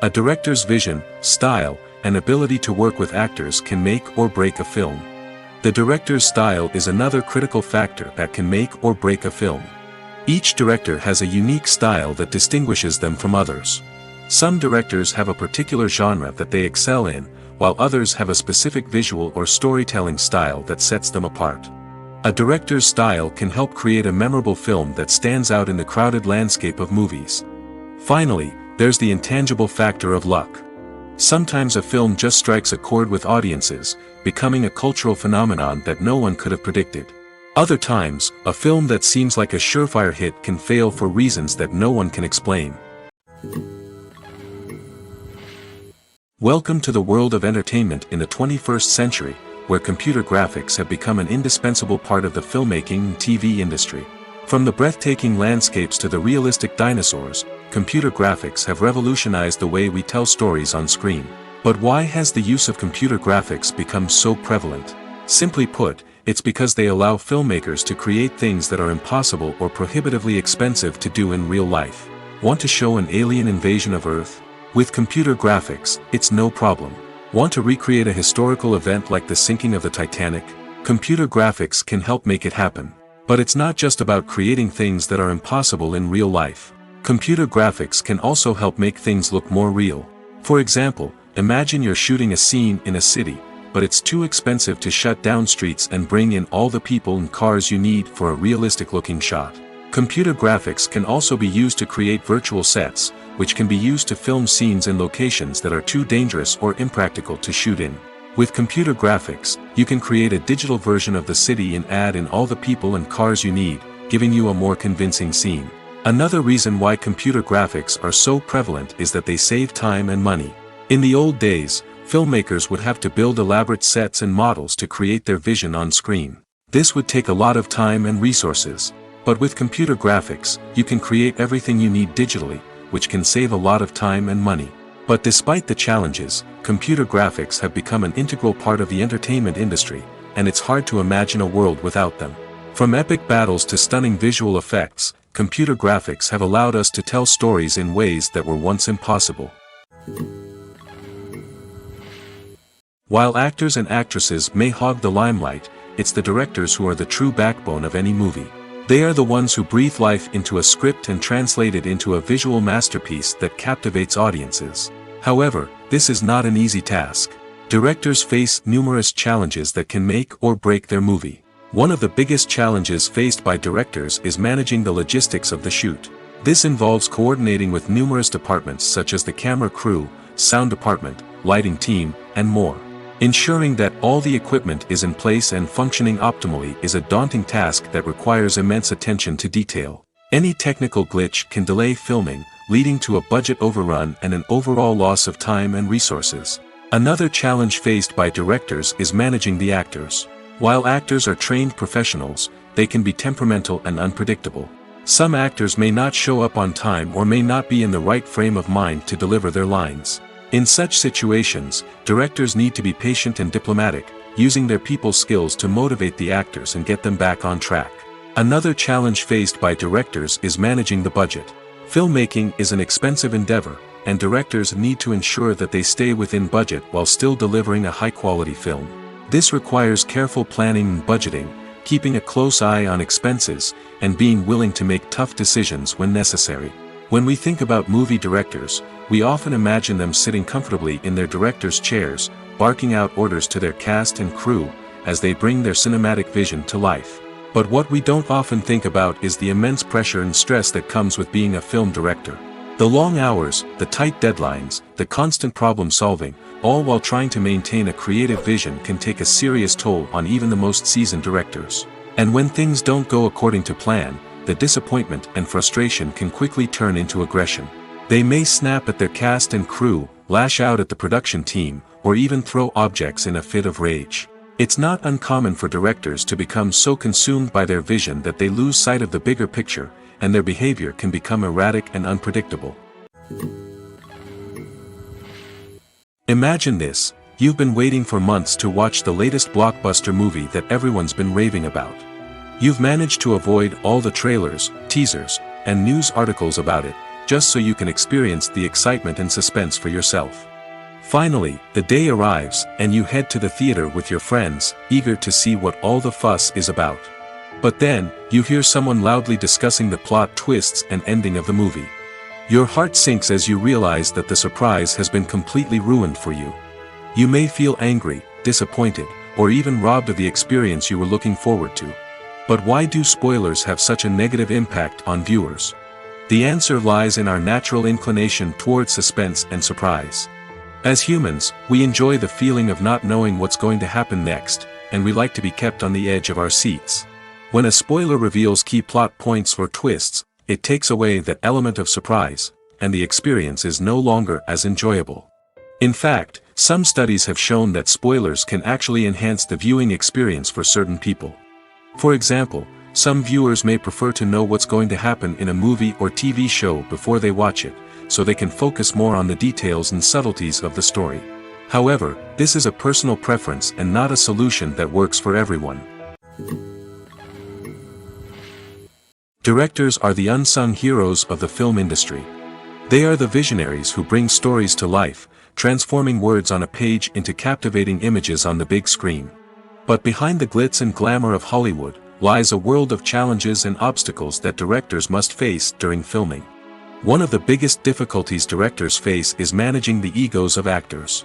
A director's vision, style, and ability to work with actors can make or break a film. The director's style is another critical factor that can make or break a film. Each director has a unique style that distinguishes them from others. Some directors have a particular genre that they excel in, while others have a specific visual or storytelling style that sets them apart. A director's style can help create a memorable film that stands out in the crowded landscape of movies. Finally, there's the intangible factor of luck. Sometimes a film just strikes a chord with audiences, becoming a cultural phenomenon that no one could have predicted. Other times, a film that seems like a surefire hit can fail for reasons that no one can explain. Welcome to the world of entertainment in the 21st century, where computer graphics have become an indispensable part of the filmmaking and TV industry. From the breathtaking landscapes to the realistic dinosaurs, computer graphics have revolutionized the way we tell stories on screen. But why has the use of computer graphics become so prevalent? Simply put, it's because they allow filmmakers to create things that are impossible or prohibitively expensive to do in real life. Want to show an alien invasion of Earth? With computer graphics, it's no problem. Want to recreate a historical event like the sinking of the Titanic? Computer graphics can help make it happen. But it's not just about creating things that are impossible in real life. Computer graphics can also help make things look more real. For example, imagine you're shooting a scene in a city, but it's too expensive to shut down streets and bring in all the people and cars you need for a realistic-looking shot. Computer graphics can also be used to create virtual sets, which can be used to film scenes in locations that are too dangerous or impractical to shoot in. With computer graphics, you can create a digital version of the city and add in all the people and cars you need, giving you a more convincing scene. Another reason why computer graphics are so prevalent is that they save time and money. In the old days, filmmakers would have to build elaborate sets and models to create their vision on screen. This would take a lot of time and resources. But with computer graphics, you can create everything you need digitally, which can save a lot of time and money. But despite the challenges, computer graphics have become an integral part of the entertainment industry, and it's hard to imagine a world without them. From epic battles to stunning visual effects, computer graphics have allowed us to tell stories in ways that were once impossible. While actors and actresses may hog the limelight, it's the directors who are the true backbone of any movie. They are the ones who breathe life into a script and translate it into a visual masterpiece that captivates audiences. However, this is not an easy task. Directors face numerous challenges that can make or break their movie. One of the biggest challenges faced by directors is managing the logistics of the shoot. This involves coordinating with numerous departments such as the camera crew, sound department, lighting team, and more. Ensuring that all the equipment is in place and functioning optimally is a daunting task that requires immense attention to detail. Any technical glitch can delay filming, leading to a budget overrun and an overall loss of time and resources. Another challenge faced by directors is managing the actors. While actors are trained professionals, they can be temperamental and unpredictable. Some actors may not show up on time or may not be in the right frame of mind to deliver their lines. In such situations, directors need to be patient and diplomatic, using their people skills to motivate the actors and get them back on track. Another challenge faced by directors is managing the budget. Filmmaking is an expensive endeavor, and directors need to ensure that they stay within budget while still delivering a high-quality film. This requires careful planning and budgeting, keeping a close eye on expenses, and being willing to make tough decisions when necessary. When we think about movie directors, we often imagine them sitting comfortably in their director's chairs, barking out orders to their cast and crew, as they bring their cinematic vision to life. But what we don't often think about is the immense pressure and stress that comes with being a film director. The long hours, the tight deadlines, the constant problem solving, all while trying to maintain a creative vision can take a serious toll on even the most seasoned directors. And when things don't go according to plan, the disappointment and frustration can quickly turn into aggression. They may snap at their cast and crew, lash out at the production team, or even throw objects in a fit of rage. It's not uncommon for directors to become so consumed by their vision that they lose sight of the bigger picture, and their behavior can become erratic and unpredictable. Imagine this: you've been waiting for months to watch the latest blockbuster movie that everyone's been raving about. You've managed to avoid all the trailers, teasers, and news articles about it, just so you can experience the excitement and suspense for yourself. Finally, the day arrives, and you head to the theater with your friends, eager to see what all the fuss is about. But then, you hear someone loudly discussing the plot twists and ending of the movie. Your heart sinks as you realize that the surprise has been completely ruined for you. You may feel angry, disappointed, or even robbed of the experience you were looking forward to. But why do spoilers have such a negative impact on viewers? The answer lies in our natural inclination toward suspense and surprise. As humans, we enjoy the feeling of not knowing what's going to happen next, and we like to be kept on the edge of our seats. When a spoiler reveals key plot points or twists, it takes away that element of surprise, and the experience is no longer as enjoyable. In fact, some studies have shown that spoilers can actually enhance the viewing experience for certain people. For example, some viewers may prefer to know what's going to happen in a movie or TV show before they watch it, so they can focus more on the details and subtleties of the story. However, this is a personal preference and not a solution that works for everyone. Directors are the unsung heroes of the film industry. They are the visionaries who bring stories to life, transforming words on a page into captivating images on the big screen. But behind the glitz and glamour of Hollywood lies a world of challenges and obstacles that directors must face during filming. One of the biggest difficulties directors face is managing the egos of actors.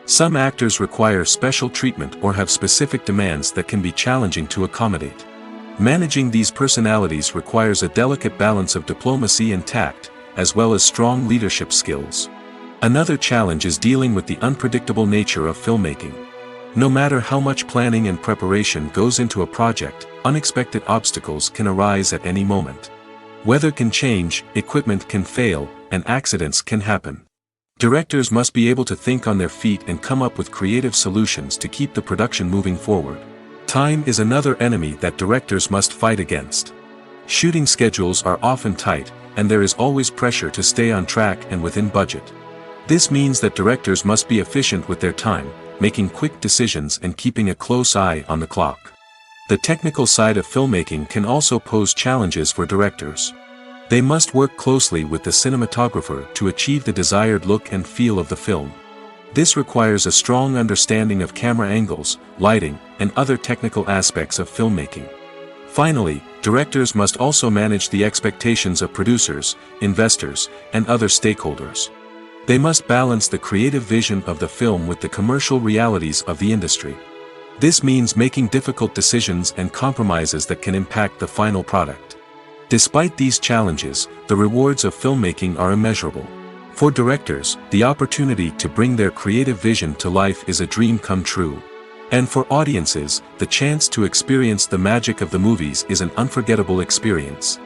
Some actors require special treatment or have specific demands that can be challenging to accommodate. Managing these personalities requires a delicate balance of diplomacy and tact, as well as strong leadership skills. Another challenge is dealing with the unpredictable nature of filmmaking. No matter how much planning and preparation goes into a project, unexpected obstacles can arise at any moment. Weather can change, equipment can fail, and accidents can happen. Directors must be able to think on their feet and come up with creative solutions to keep the production moving forward. Time is another enemy that directors must fight against. Shooting schedules are often tight, and there is always pressure to stay on track and within budget. This means that directors must be efficient with their time, making quick decisions and keeping a close eye on the clock. The technical side of filmmaking can also pose challenges for directors. They must work closely with the cinematographer to achieve the desired look and feel of the film. This requires a strong understanding of camera angles, lighting, and other technical aspects of filmmaking. Finally, directors must also manage the expectations of producers, investors, and other stakeholders. They must balance the creative vision of the film with the commercial realities of the industry. This means making difficult decisions and compromises that can impact the final product. Despite these challenges, the rewards of filmmaking are immeasurable. For directors, the opportunity to bring their creative vision to life is a dream come true. And for audiences, the chance to experience the magic of the movies is an unforgettable experience.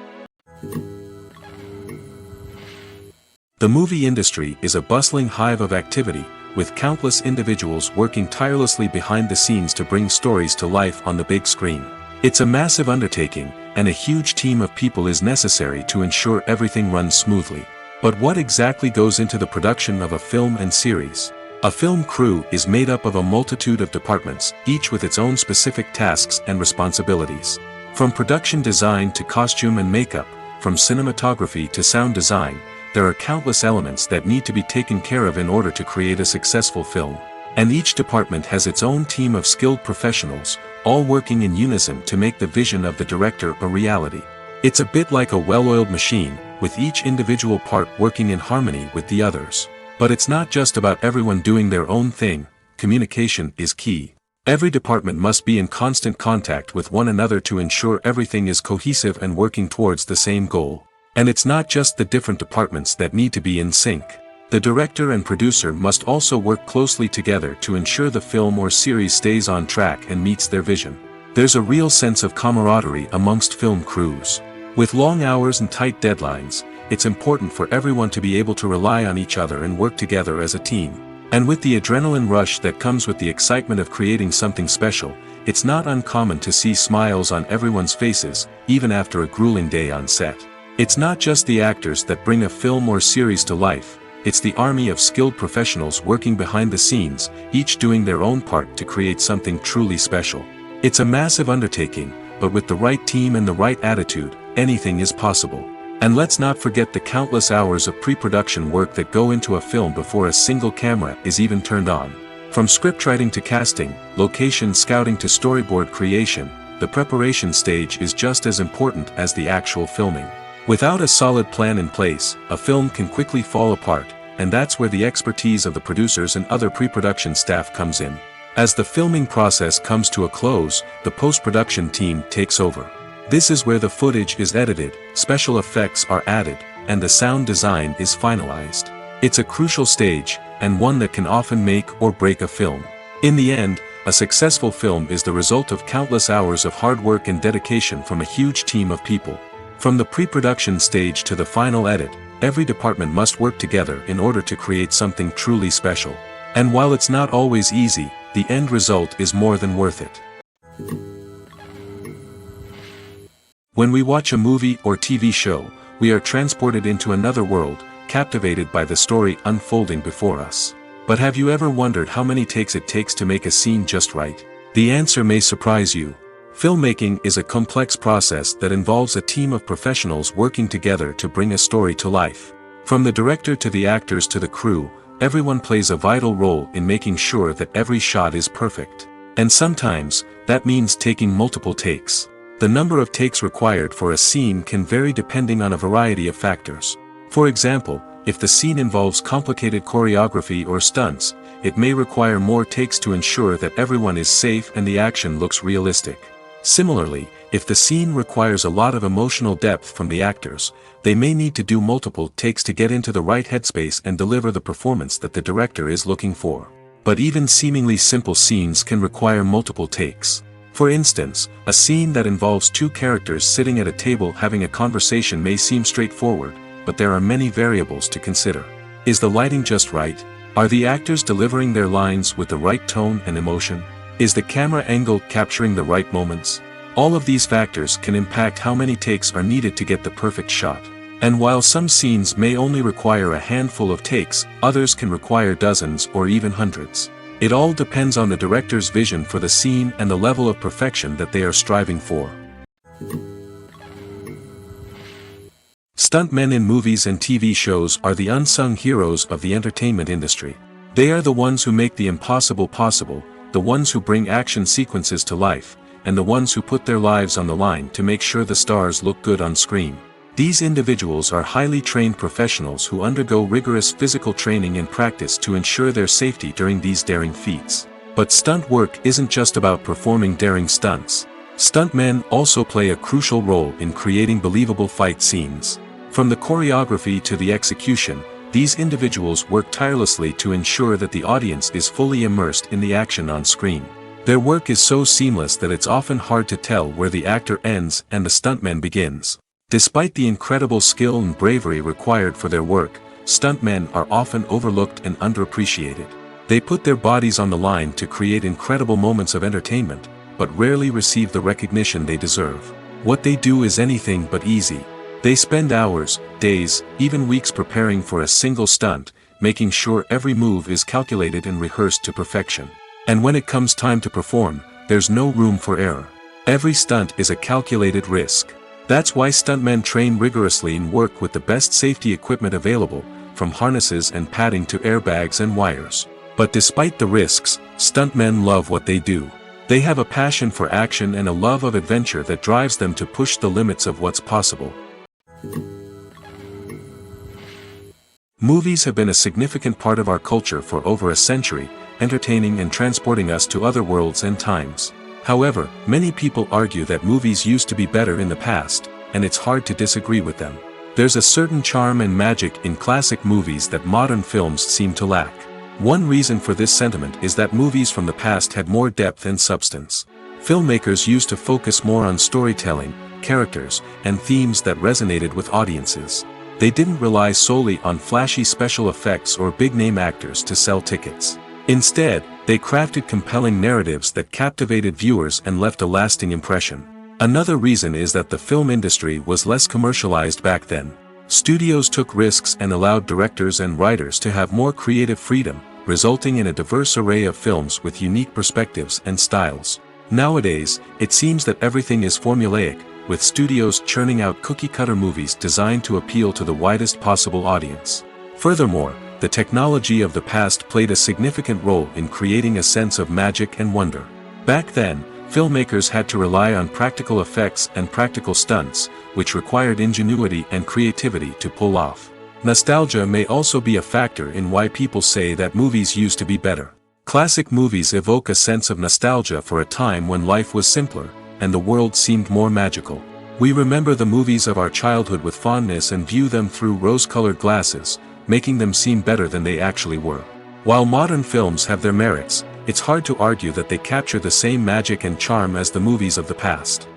The movie industry is a bustling hive of activity, with countless individuals working tirelessly behind the scenes to bring stories to life on the big screen. It's a massive undertaking, and a huge team of people is necessary to ensure everything runs smoothly. But what exactly goes into the production of a film and series? A film crew is made up of a multitude of departments, each with its own specific tasks and responsibilities. From production design to costume and makeup, from cinematography to sound design, there are countless elements that need to be taken care of in order to create a successful film. And each department has its own team of skilled professionals, all working in unison to make the vision of the director a reality. It's a bit like a well-oiled machine, with each individual part working in harmony with the others. But it's not just about everyone doing their own thing. Communication is key. Every department must be in constant contact with one another to ensure everything is cohesive and working towards the same goal. And it's not just the different departments that need to be in sync. The director and producer must also work closely together to ensure the film or series stays on track and meets their vision. There's a real sense of camaraderie amongst film crews. With long hours and tight deadlines, it's important for everyone to be able to rely on each other and work together as a team. And with the adrenaline rush that comes with the excitement of creating something special, it's not uncommon to see smiles on everyone's faces, even after a grueling day on set. It's not just the actors that bring a film or series to life, it's the army of skilled professionals working behind the scenes, each doing their own part to create something truly special. It's a massive undertaking, but with the right team and the right attitude, anything is possible. And let's not forget the countless hours of pre-production work that go into a film before a single camera is even turned on. From scriptwriting to casting, location scouting to storyboard creation, the preparation stage is just as important as the actual filming. Without a solid plan in place, a film can quickly fall apart, and that's where the expertise of the producers and other pre-production staff comes in. As the filming process comes to a close, the post-production team takes over. This is where the footage is edited, special effects are added, and the sound design is finalized. It's a crucial stage, and one that can often make or break a film. In the end, a successful film is the result of countless hours of hard work and dedication from a huge team of people. From the pre-production stage to the final edit, every department must work together in order to create something truly special. And while it's not always easy, the end result is more than worth it. When we watch a movie or TV show, we are transported into another world, captivated by the story unfolding before us. But have you ever wondered how many takes it takes to make a scene just right? The answer may surprise you. Filmmaking is a complex process that involves a team of professionals working together to bring a story to life. From the director to the actors to the crew, everyone plays a vital role in making sure that every shot is perfect. And sometimes, that means taking multiple takes. The number of takes required for a scene can vary depending on a variety of factors. For example, if the scene involves complicated choreography or stunts, it may require more takes to ensure that everyone is safe and the action looks realistic. Similarly, if the scene requires a lot of emotional depth from the actors, they may need to do multiple takes to get into the right headspace and deliver the performance that the director is looking for. But even seemingly simple scenes can require multiple takes. For instance, a scene that involves two characters sitting at a table having a conversation may seem straightforward, but there are many variables to consider. Is the lighting just right? Are the actors delivering their lines with the right tone and emotion? Is the camera angle capturing the right moments? All of these factors can impact how many takes are needed to get the perfect shot. And while some scenes may only require a handful of takes, others can require dozens or even hundreds. It all depends on the director's vision for the scene and the level of perfection that they are striving for. Stuntmen in movies and TV shows are the unsung heroes of the entertainment industry. They are the ones who make the impossible possible, the ones who bring action sequences to life, and the ones who put their lives on the line to make sure the stars look good on screen. These individuals are highly trained professionals who undergo rigorous physical training and practice to ensure their safety during these daring feats. But stunt work isn't just about performing daring stunts. Stuntmen also play a crucial role in creating believable fight scenes. From the choreography to the execution, these individuals work tirelessly to ensure that the audience is fully immersed in the action on screen. Their work is so seamless that it's often hard to tell where the actor ends and the stuntman begins. Despite the incredible skill and bravery required for their work, stuntmen are often overlooked and underappreciated. They put their bodies on the line to create incredible moments of entertainment, but rarely receive the recognition they deserve. What they do is anything but easy. They spend hours, days, even weeks preparing for a single stunt, making sure every move is calculated and rehearsed to perfection. And when it comes time to perform, there's no room for error. Every stunt is a calculated risk. That's why stuntmen train rigorously and work with the best safety equipment available, from harnesses and padding to airbags and wires. But despite the risks, stuntmen love what they do. They have a passion for action and a love of adventure that drives them to push the limits of what's possible. Movies have been a significant part of our culture for over a century, entertaining and transporting us to other worlds and times. However, many people argue that movies used to be better in the past, and it's hard to disagree with them. There's a certain charm and magic in classic movies that modern films seem to lack. One reason for this sentiment is that movies from the past had more depth and substance. Filmmakers used to focus more on storytelling, characters, and themes that resonated with audiences. They didn't rely solely on flashy special effects or big-name actors to sell tickets. Instead, they crafted compelling narratives that captivated viewers and left a lasting impression. Another reason is that the film industry was less commercialized back then. Studios took risks and allowed directors and writers to have more creative freedom, resulting in a diverse array of films with unique perspectives and styles. Nowadays, it seems that everything is formulaic, with studios churning out cookie-cutter movies designed to appeal to the widest possible audience. Furthermore, the technology of the past played a significant role in creating a sense of magic and wonder. Back then, filmmakers had to rely on practical effects and practical stunts, which required ingenuity and creativity to pull off. Nostalgia may also be a factor in why people say that movies used to be better. Classic movies evoke a sense of nostalgia for a time when life was simpler, and the world seemed more magical. We remember the movies of our childhood with fondness and view them through rose-colored glasses, making them seem better than they actually were. While modern films have their merits, it's hard to argue that they capture the same magic and charm as the movies of the past.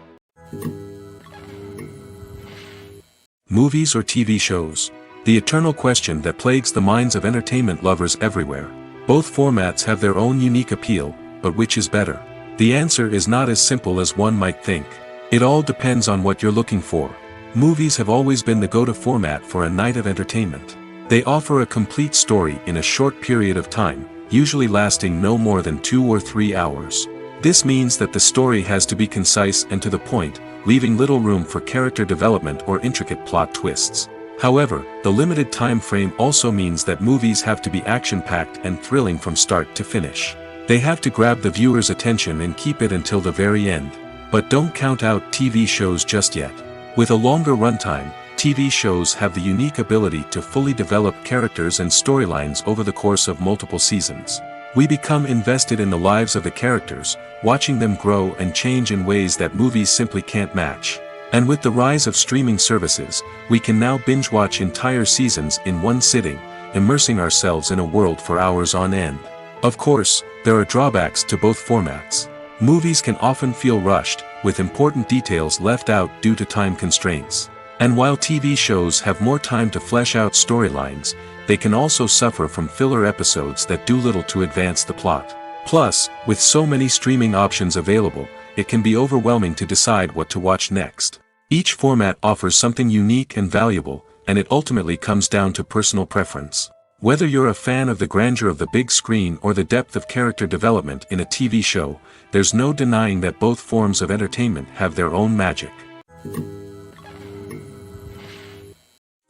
Movies or TV shows? The eternal question that plagues the minds of entertainment lovers everywhere. Both formats have their own unique appeal, but which is better? The answer is not as simple as one might think. It all depends on what you're looking for. Movies have always been the go-to format for a night of entertainment. They offer a complete story in a short period of time, usually lasting no more than 2 or 3 hours. This means that the story has to be concise and to the point, leaving little room for character development or intricate plot twists. However, the limited time frame also means that movies have to be action-packed and thrilling from start to finish. They have to grab the viewer's attention and keep it until the very end. But don't count out TV shows just yet. With a longer runtime, TV shows have the unique ability to fully develop characters and storylines over the course of multiple seasons. We become invested in the lives of the characters, watching them grow and change in ways that movies simply can't match. And with the rise of streaming services, we can now binge-watch entire seasons in one sitting, immersing ourselves in a world for hours on end. Of course, there are drawbacks to both formats. Movies can often feel rushed, with important details left out due to time constraints. And while TV shows have more time to flesh out storylines, they can also suffer from filler episodes that do little to advance the plot. Plus, with so many streaming options available, it can be overwhelming to decide what to watch next. Each format offers something unique and valuable, and it ultimately comes down to personal preference. Whether you're a fan of the grandeur of the big screen or the depth of character development in a TV show, there's no denying that both forms of entertainment have their own magic.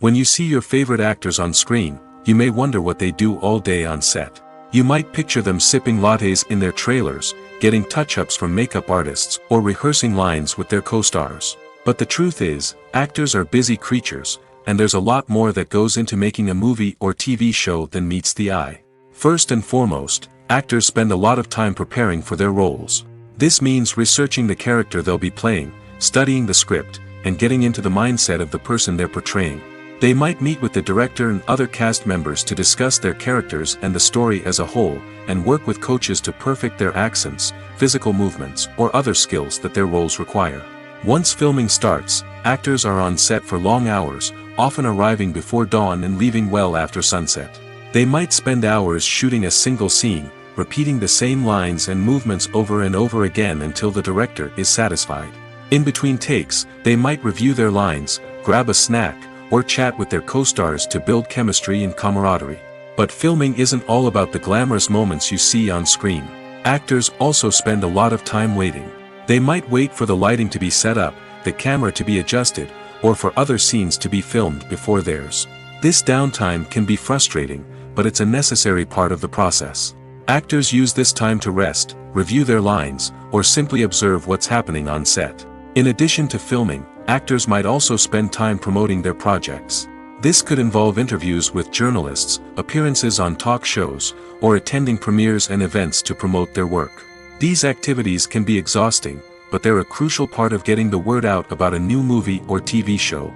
When you see your favorite actors on screen, you may wonder what they do all day on set. You might picture them sipping lattes in their trailers, getting touch-ups from makeup artists, or rehearsing lines with their co-stars. But the truth is, actors are busy creatures, and there's a lot more that goes into making a movie or TV show than meets the eye. First and foremost, actors spend a lot of time preparing for their roles. This means researching the character they'll be playing, studying the script, and getting into the mindset of the person they're portraying. They might meet with the director and other cast members to discuss their characters and the story as a whole, and work with coaches to perfect their accents, physical movements, or other skills that their roles require. Once filming starts, actors are on set for long hours, often arriving before dawn and leaving well after sunset. They might spend hours shooting a single scene, repeating the same lines and movements over and over again until the director is satisfied. In between takes, they might review their lines, grab a snack, or chat with their co-stars to build chemistry and camaraderie. But filming isn't all about the glamorous moments you see on screen. Actors also spend a lot of time waiting. They might wait for the lighting to be set up, the camera to be adjusted, or for other scenes to be filmed before theirs. This downtime can be frustrating, but it's a necessary part of the process. Actors use this time to rest, review their lines, or simply observe what's happening on set. In addition to filming, actors might also spend time promoting their projects. This could involve interviews with journalists, appearances on talk shows, or attending premieres and events to promote their work. These activities can be exhausting, but they're a crucial part of getting the word out about a new movie or TV show.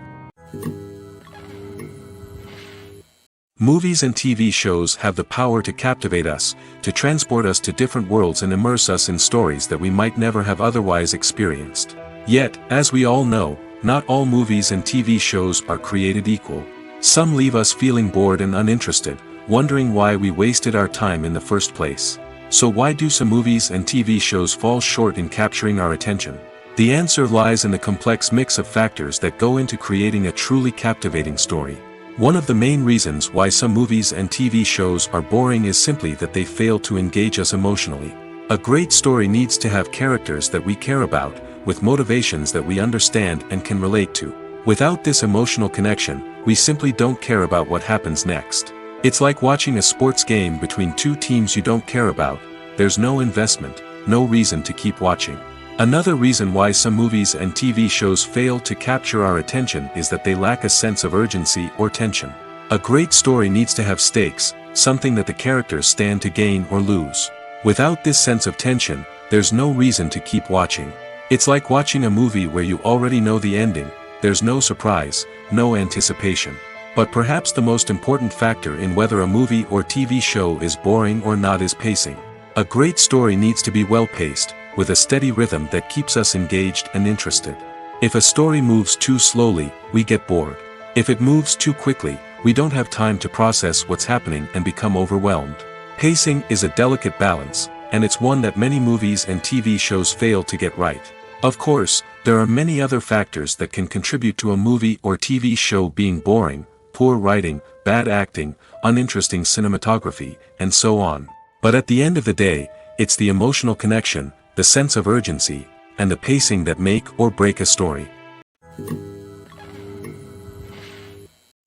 Movies and TV shows have the power to captivate us, to transport us to different worlds and immerse us in stories that we might never have otherwise experienced. Yet, as we all know, not all movies and TV shows are created equal. Some leave us feeling bored and uninterested, wondering why we wasted our time in the first place. So why do some movies and TV shows fall short in capturing our attention? The answer lies in the complex mix of factors that go into creating a truly captivating story. One of the main reasons why some movies and TV shows are boring is simply that they fail to engage us emotionally. A great story needs to have characters that we care about, with motivations that we understand and can relate to. Without this emotional connection, we simply don't care about what happens next. It's like watching a sports game between two teams you don't care about. There's no investment, no reason to keep watching. Another reason why some movies and TV shows fail to capture our attention is that they lack a sense of urgency or tension. A great story needs to have stakes, something that the characters stand to gain or lose. Without this sense of tension, there's no reason to keep watching. It's like watching a movie where you already know the ending. There's no surprise, no anticipation. But perhaps the most important factor in whether a movie or TV show is boring or not is pacing. A great story needs to be well-paced, with a steady rhythm that keeps us engaged and interested. If a story moves too slowly, we get bored. If it moves too quickly, we don't have time to process what's happening and become overwhelmed. Pacing is a delicate balance, and it's one that many movies and TV shows fail to get right. Of course, there are many other factors that can contribute to a movie or TV show being boring: poor writing, bad acting, uninteresting cinematography, and so on. But at the end of the day, it's the emotional connection, the sense of urgency, and the pacing that make or break a story.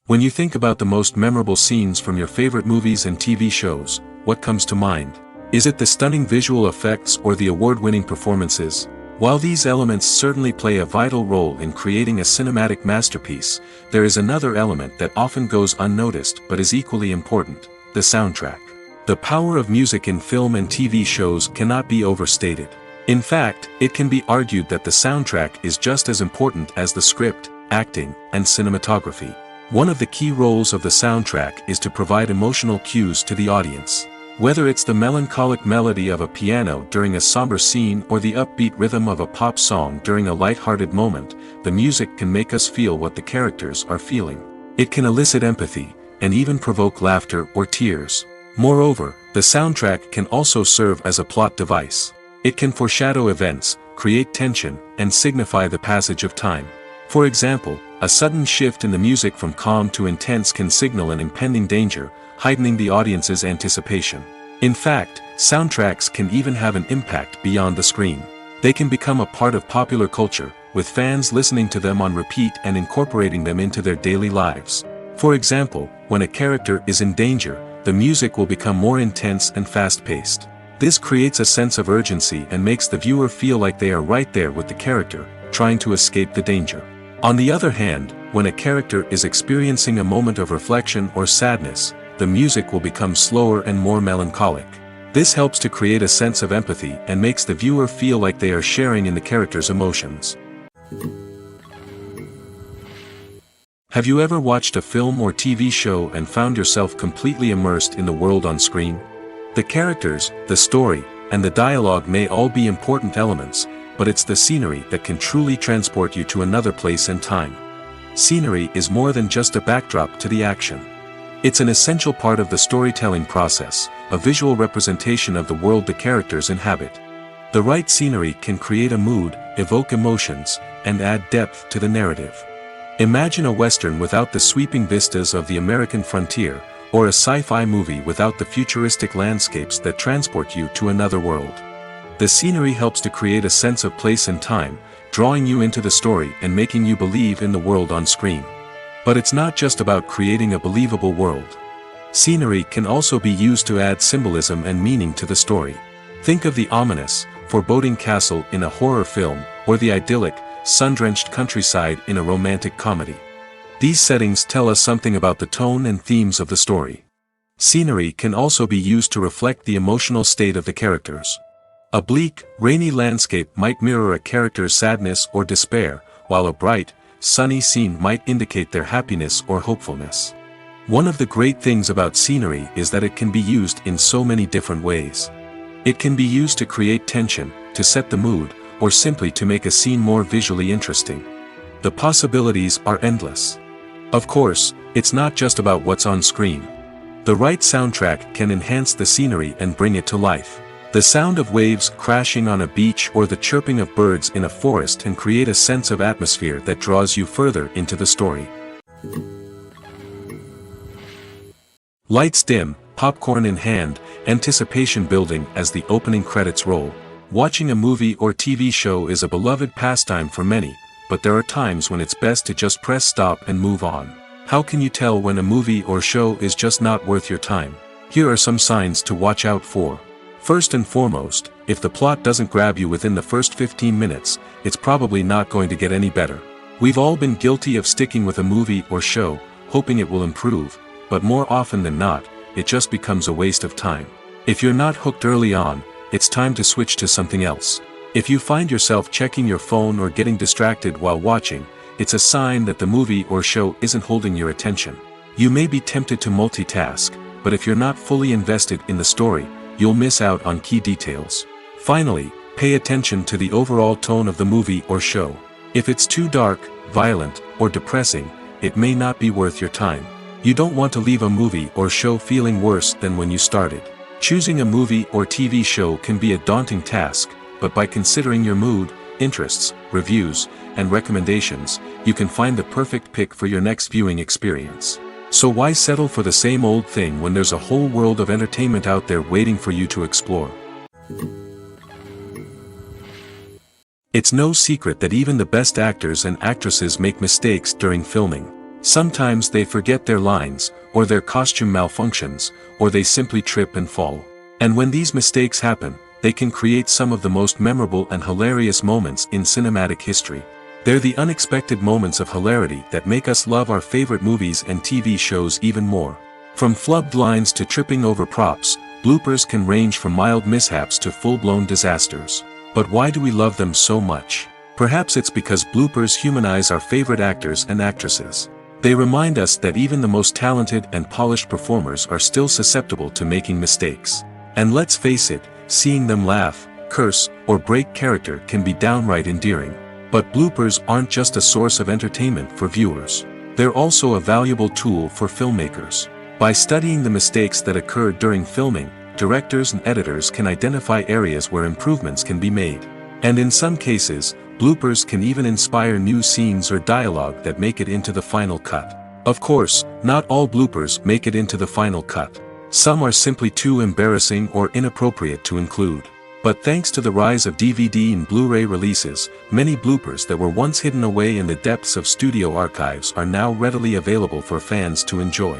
When you think about the most memorable scenes from your favorite movies and TV shows, what comes to mind? Is it the stunning visual effects or the award-winning performances? While these elements certainly play a vital role in creating a cinematic masterpiece, there is another element that often goes unnoticed but is equally important: the soundtrack. The power of music in film and TV shows cannot be overstated. In fact, it can be argued that the soundtrack is just as important as the script, acting, and cinematography. One of the key roles of the soundtrack is to provide emotional cues to the audience. Whether it's the melancholic melody of a piano during a somber scene or the upbeat rhythm of a pop song during a light-hearted moment, the music can make us feel what the characters are feeling. It can elicit empathy, and even provoke laughter or tears. Moreover, the soundtrack can also serve as a plot device. It can foreshadow events, create tension, and signify the passage of time. For example, a sudden shift in the music from calm to intense can signal an impending danger, heightening the audience's anticipation. In fact, soundtracks can even have an impact beyond the screen. They can become a part of popular culture, with fans listening to them on repeat and incorporating them into their daily lives. For example, when a character is in danger, the music will become more intense and fast-paced. This creates a sense of urgency and makes the viewer feel like they are right there with the character, trying to escape the danger. On the other hand, when a character is experiencing a moment of reflection or sadness, the music will become slower and more melancholic. This helps to create a sense of empathy and makes the viewer feel like they are sharing in the character's emotions. Have you ever watched a film or TV show and found yourself completely immersed in the world on screen? The characters, the story, and the dialogue may all be important elements, but it's the scenery that can truly transport you to another place and time. Scenery is more than just a backdrop to the action. It's an essential part of the storytelling process, a visual representation of the world the characters inhabit. The right scenery can create a mood, evoke emotions, and add depth to the narrative. Imagine a Western without the sweeping vistas of the American frontier, or a sci-fi movie without the futuristic landscapes that transport you to another world. The scenery helps to create a sense of place and time, drawing you into the story and making you believe in the world on screen. But it's not just about creating a believable world. Scenery can also be used to add symbolism and meaning to the story. Think of the ominous, foreboding castle in a horror film, or the idyllic, sun-drenched countryside in a romantic comedy. These settings tell us something about the tone and themes of the story. Scenery can also be used to reflect the emotional state of the characters. A bleak, rainy landscape might mirror a character's sadness or despair, while a bright, sunny scene might indicate their happiness or hopefulness. One of the great things about scenery is that it can be used in so many different ways. It can be used to create tension, to set the mood, or simply to make a scene more visually interesting. The possibilities are endless. Of course, it's not just about what's on screen. The right soundtrack can enhance the scenery and bring it to life. The sound of waves crashing on a beach or the chirping of birds in a forest can create a sense of atmosphere that draws you further into the story. Lights dim, popcorn in hand, anticipation building as the opening credits roll. Watching a movie or TV show is a beloved pastime for many, but there are times when it's best to just press stop and move on. How can you tell when a movie or show is just not worth your time? Here are some signs to watch out for. First and foremost, if the plot doesn't grab you within the first 15 minutes, it's probably not going to get any better. We've all been guilty of sticking with a movie or show, hoping it will improve, but more often than not, it just becomes a waste of time. If you're not hooked early on, it's time to switch to something else. If you find yourself checking your phone or getting distracted while watching, it's a sign that the movie or show isn't holding your attention. You may be tempted to multitask, but if you're not fully invested in the story, you'll miss out on key details. Finally, pay attention to the overall tone of the movie or show. If it's too dark, violent, or depressing, it may not be worth your time. You don't want to leave a movie or show feeling worse than when you started. Choosing a movie or TV show can be a daunting task, but by considering your mood, interests, reviews, and recommendations, you can find the perfect pick for your next viewing experience. So why settle for the same old thing when there's a whole world of entertainment out there waiting for you to explore? It's no secret that even the best actors and actresses make mistakes during filming. Sometimes they forget their lines, or their costume malfunctions, or they simply trip and fall. And when these mistakes happen, they can create some of the most memorable and hilarious moments in cinematic history. They're the unexpected moments of hilarity that make us love our favorite movies and TV shows even more. From flubbed lines to tripping over props, bloopers can range from mild mishaps to full-blown disasters. But why do we love them so much? Perhaps it's because bloopers humanize our favorite actors and actresses. They remind us that even the most talented and polished performers are still susceptible to making mistakes. And let's face it, seeing them laugh, curse, or break character can be downright endearing. But bloopers aren't just a source of entertainment for viewers. They're also a valuable tool for filmmakers. By studying the mistakes that occurred during filming, directors and editors can identify areas where improvements can be made. And in some cases, bloopers can even inspire new scenes or dialogue that make it into the final cut. Of course, not all bloopers make it into the final cut. Some are simply too embarrassing or inappropriate to include. But thanks to the rise of DVD and Blu-ray releases, many bloopers that were once hidden away in the depths of studio archives are now readily available for fans to enjoy.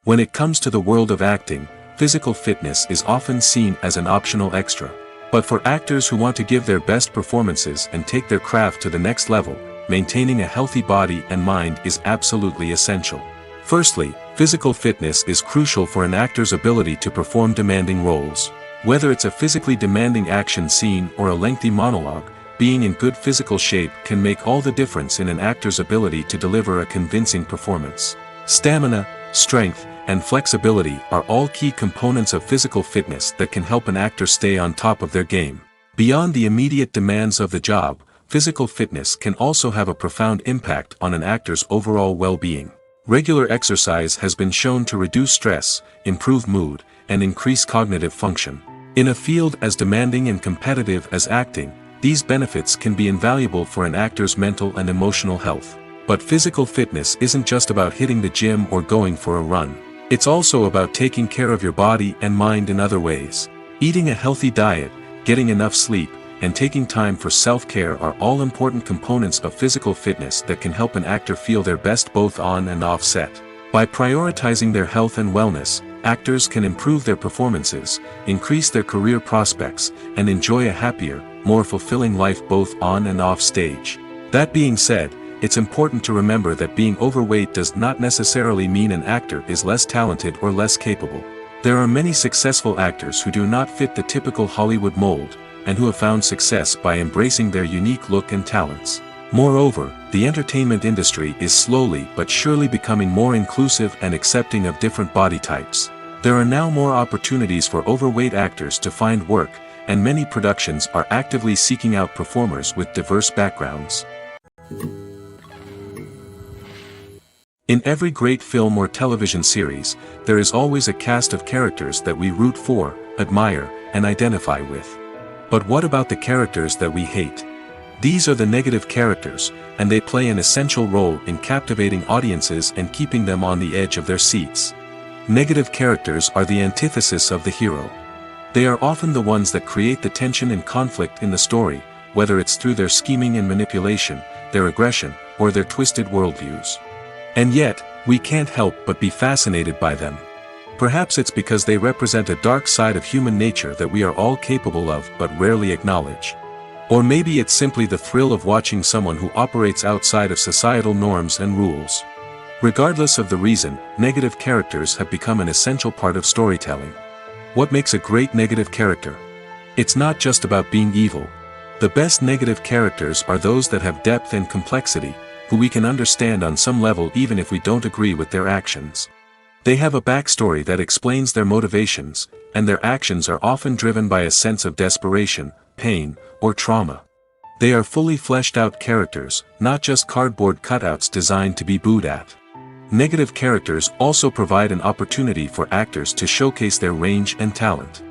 When it comes to the world of acting, physical fitness is often seen as an optional extra. But for actors who want to give their best performances and take their craft to the next level, maintaining a healthy body and mind is absolutely essential. Firstly, physical fitness is crucial for an actor's ability to perform demanding roles. Whether it's a physically demanding action scene or a lengthy monologue, being in good physical shape can make all the difference in an actor's ability to deliver a convincing performance. Stamina, strength, and flexibility are all key components of physical fitness that can help an actor stay on top of their game. Beyond the immediate demands of the job, physical fitness can also have a profound impact on an actor's overall well-being. Regular exercise has been shown to reduce stress, improve mood, and increase cognitive function. In a field as demanding and competitive as acting, these benefits can be invaluable for an actor's mental and emotional health. But physical fitness isn't just about hitting the gym or going for a run. It's also about taking care of your body and mind in other ways. Eating a healthy diet, getting enough sleep, and taking time for self-care are all important components of physical fitness that can help an actor feel their best both on and off set. By prioritizing their health and wellness, actors can improve their performances, increase their career prospects, and enjoy a happier, more fulfilling life both on and off stage. That being said, it's important to remember that being overweight does not necessarily mean an actor is less talented or less capable. There are many successful actors who do not fit the typical Hollywood mold, and who have found success by embracing their unique look and talents. Moreover, the entertainment industry is slowly but surely becoming more inclusive and accepting of different body types. There are now more opportunities for overweight actors to find work, and many productions are actively seeking out performers with diverse backgrounds. In every great film or television series, there is always a cast of characters that we root for, admire, and identify with. But what about the characters that we hate? These are the negative characters, and they play an essential role in captivating audiences and keeping them on the edge of their seats. Negative characters are the antithesis of the hero. They are often the ones that create the tension and conflict in the story, whether it's through their scheming and manipulation, their aggression, or their twisted worldviews. And yet, we can't help but be fascinated by them. Perhaps it's because they represent a dark side of human nature that we are all capable of but rarely acknowledge. Or maybe it's simply the thrill of watching someone who operates outside of societal norms and rules. Regardless of the reason, negative characters have become an essential part of storytelling. What makes a great negative character? It's not just about being evil. The best negative characters are those that have depth and complexity, who we can understand on some level even if we don't agree with their actions. They have a backstory that explains their motivations, and their actions are often driven by a sense of desperation, pain, or trauma. They are fully fleshed out characters, not just cardboard cutouts designed to be booed at. Negative characters also provide an opportunity for actors to showcase their range and talent.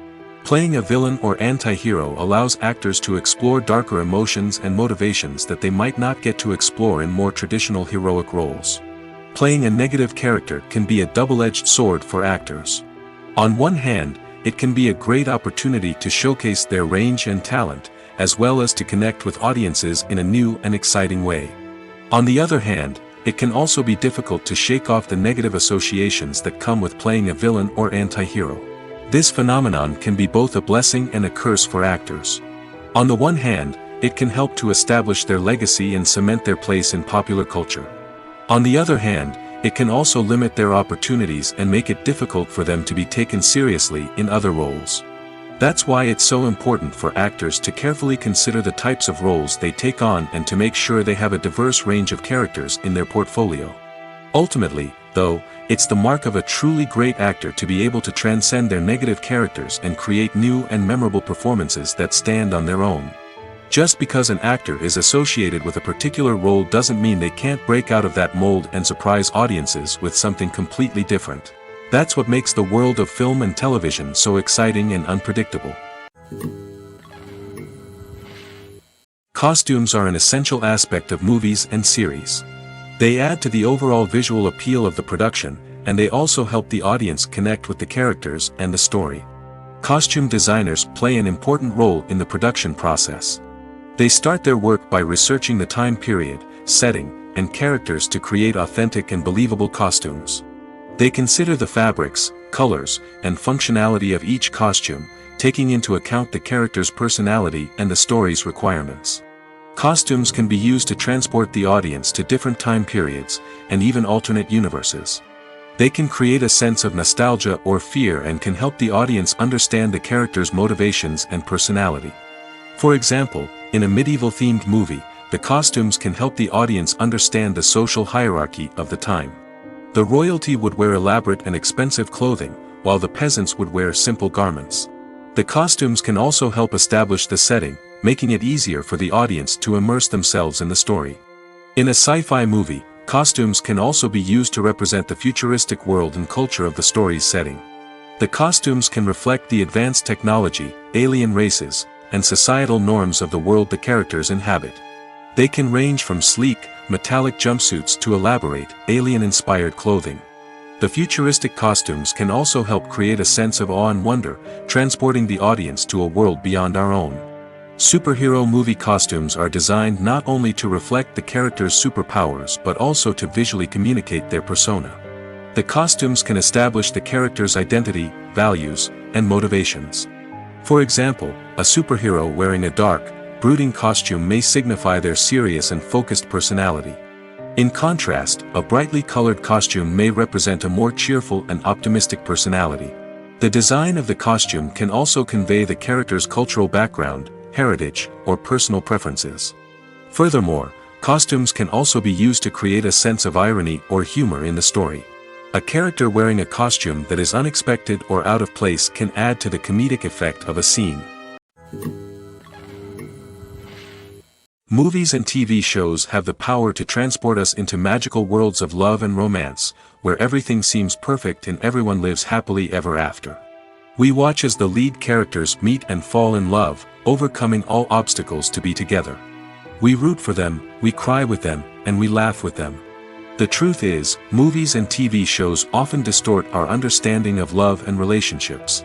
Playing a villain or anti-hero allows actors to explore darker emotions and motivations that they might not get to explore in more traditional heroic roles. Playing a negative character can be a double-edged sword for actors. On one hand, it can be a great opportunity to showcase their range and talent, as well as to connect with audiences in a new and exciting way. On the other hand, it can also be difficult to shake off the negative associations that come with playing a villain or anti-hero. This phenomenon can be both a blessing and a curse for actors. On the one hand, it can help to establish their legacy and cement their place in popular culture. On the other hand, it can also limit their opportunities and make it difficult for them to be taken seriously in other roles. That's why it's so important for actors to carefully consider the types of roles they take on and to make sure they have a diverse range of characters in their portfolio. Ultimately, though, it's the mark of a truly great actor to be able to transcend their negative characters and create new and memorable performances that stand on their own. Just because an actor is associated with a particular role doesn't mean they can't break out of that mold and surprise audiences with something completely different. That's what makes the world of film and television so exciting and unpredictable. Costumes are an essential aspect of movies and series. They add to the overall visual appeal of the production, and they also help the audience connect with the characters and the story. Costume designers play an important role in the production process. They start their work by researching the time period, setting, and characters to create authentic and believable costumes. They consider the fabrics, colors, and functionality of each costume, taking into account the character's personality and the story's requirements. Costumes can be used to transport the audience to different time periods, and even alternate universes. They can create a sense of nostalgia or fear and can help the audience understand the character's motivations and personality. For example, in a medieval-themed movie, the costumes can help the audience understand the social hierarchy of the time. The royalty would wear elaborate and expensive clothing, while the peasants would wear simple garments. The costumes can also help establish the setting, making it easier for the audience to immerse themselves in the story. In a sci-fi movie, costumes can also be used to represent the futuristic world and culture of the story's setting. The costumes can reflect the advanced technology, alien races, and societal norms of the world the characters inhabit. They can range from sleek, metallic jumpsuits to elaborate, alien-inspired clothing. The futuristic costumes can also help create a sense of awe and wonder, transporting the audience to a world beyond our own. Superhero movie costumes are designed not only to reflect the character's superpowers but also to visually communicate their persona. The costumes can establish the character's identity, values, and motivations. For example, a superhero wearing a dark, brooding costume may signify their serious and focused personality. In contrast, a brightly colored costume may represent a more cheerful and optimistic personality. The design of the costume can also convey the character's cultural background, heritage, or personal preferences. Furthermore, costumes can also be used to create a sense of irony or humor in the story. A character wearing a costume that is unexpected or out of place can add to the comedic effect of a scene. Movies and TV shows have the power to transport us into magical worlds of love and romance, where everything seems perfect and everyone lives happily ever after. We watch as the lead characters meet and fall in love, overcoming all obstacles to be together. We root for them, we cry with them, and we laugh with them. The truth is, movies and TV shows often distort our understanding of love and relationships.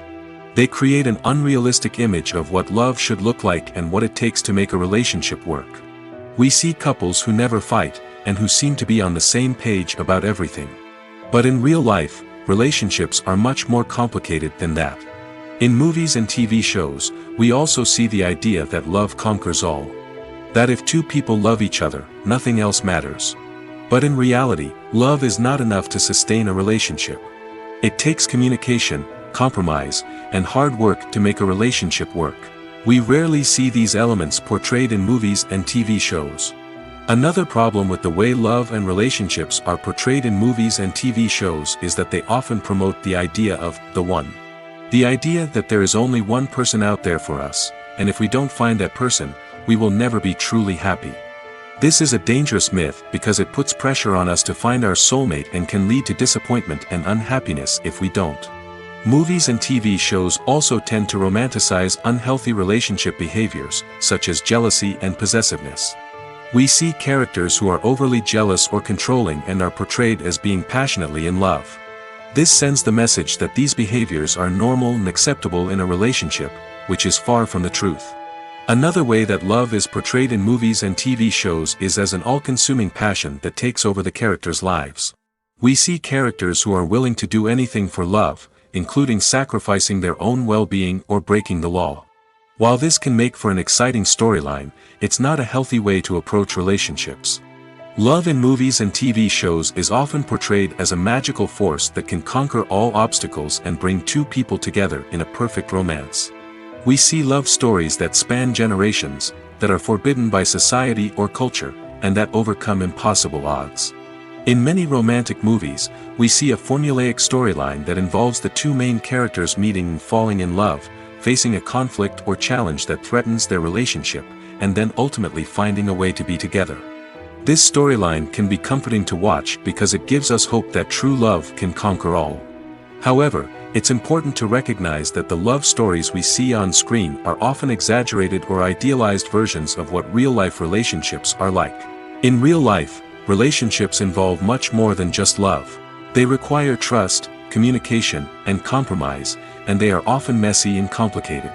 They create an unrealistic image of what love should look like and what it takes to make a relationship work. We see couples who never fight, and who seem to be on the same page about everything. But in real life, relationships are much more complicated than that. In movies and TV shows, we also see the idea that love conquers all. That if two people love each other, nothing else matters. But in reality, love is not enough to sustain a relationship. It takes communication, compromise, and hard work to make a relationship work. We rarely see these elements portrayed in movies and TV shows. Another problem with the way love and relationships are portrayed in movies and TV shows is that they often promote the idea of the one. The idea that there is only one person out there for us, and if we don't find that person, we will never be truly happy. This is a dangerous myth because it puts pressure on us to find our soulmate and can lead to disappointment and unhappiness if we don't. Movies and TV shows also tend to romanticize unhealthy relationship behaviors, such as jealousy and possessiveness. We see characters who are overly jealous or controlling and are portrayed as being passionately in love. This sends the message that these behaviors are normal and acceptable in a relationship, which is far from the truth. Another way that love is portrayed in movies and TV shows is as an all-consuming passion that takes over the characters' lives. We see characters who are willing to do anything for love, including sacrificing their own well-being or breaking the law. While this can make for an exciting storyline, it's not a healthy way to approach relationships. Love in movies and TV shows is often portrayed as a magical force that can conquer all obstacles and bring two people together in a perfect romance. We see love stories that span generations, that are forbidden by society or culture, and that overcome impossible odds. In many romantic movies, we see a formulaic storyline that involves the two main characters meeting and falling in love, facing a conflict or challenge that threatens their relationship, and then ultimately finding a way to be together. This storyline can be comforting to watch because it gives us hope that true love can conquer all. However, it's important to recognize that the love stories we see on screen are often exaggerated or idealized versions of what real-life relationships are like. In real life, relationships involve much more than just love. They require trust, communication, and compromise, and they are often messy and complicated.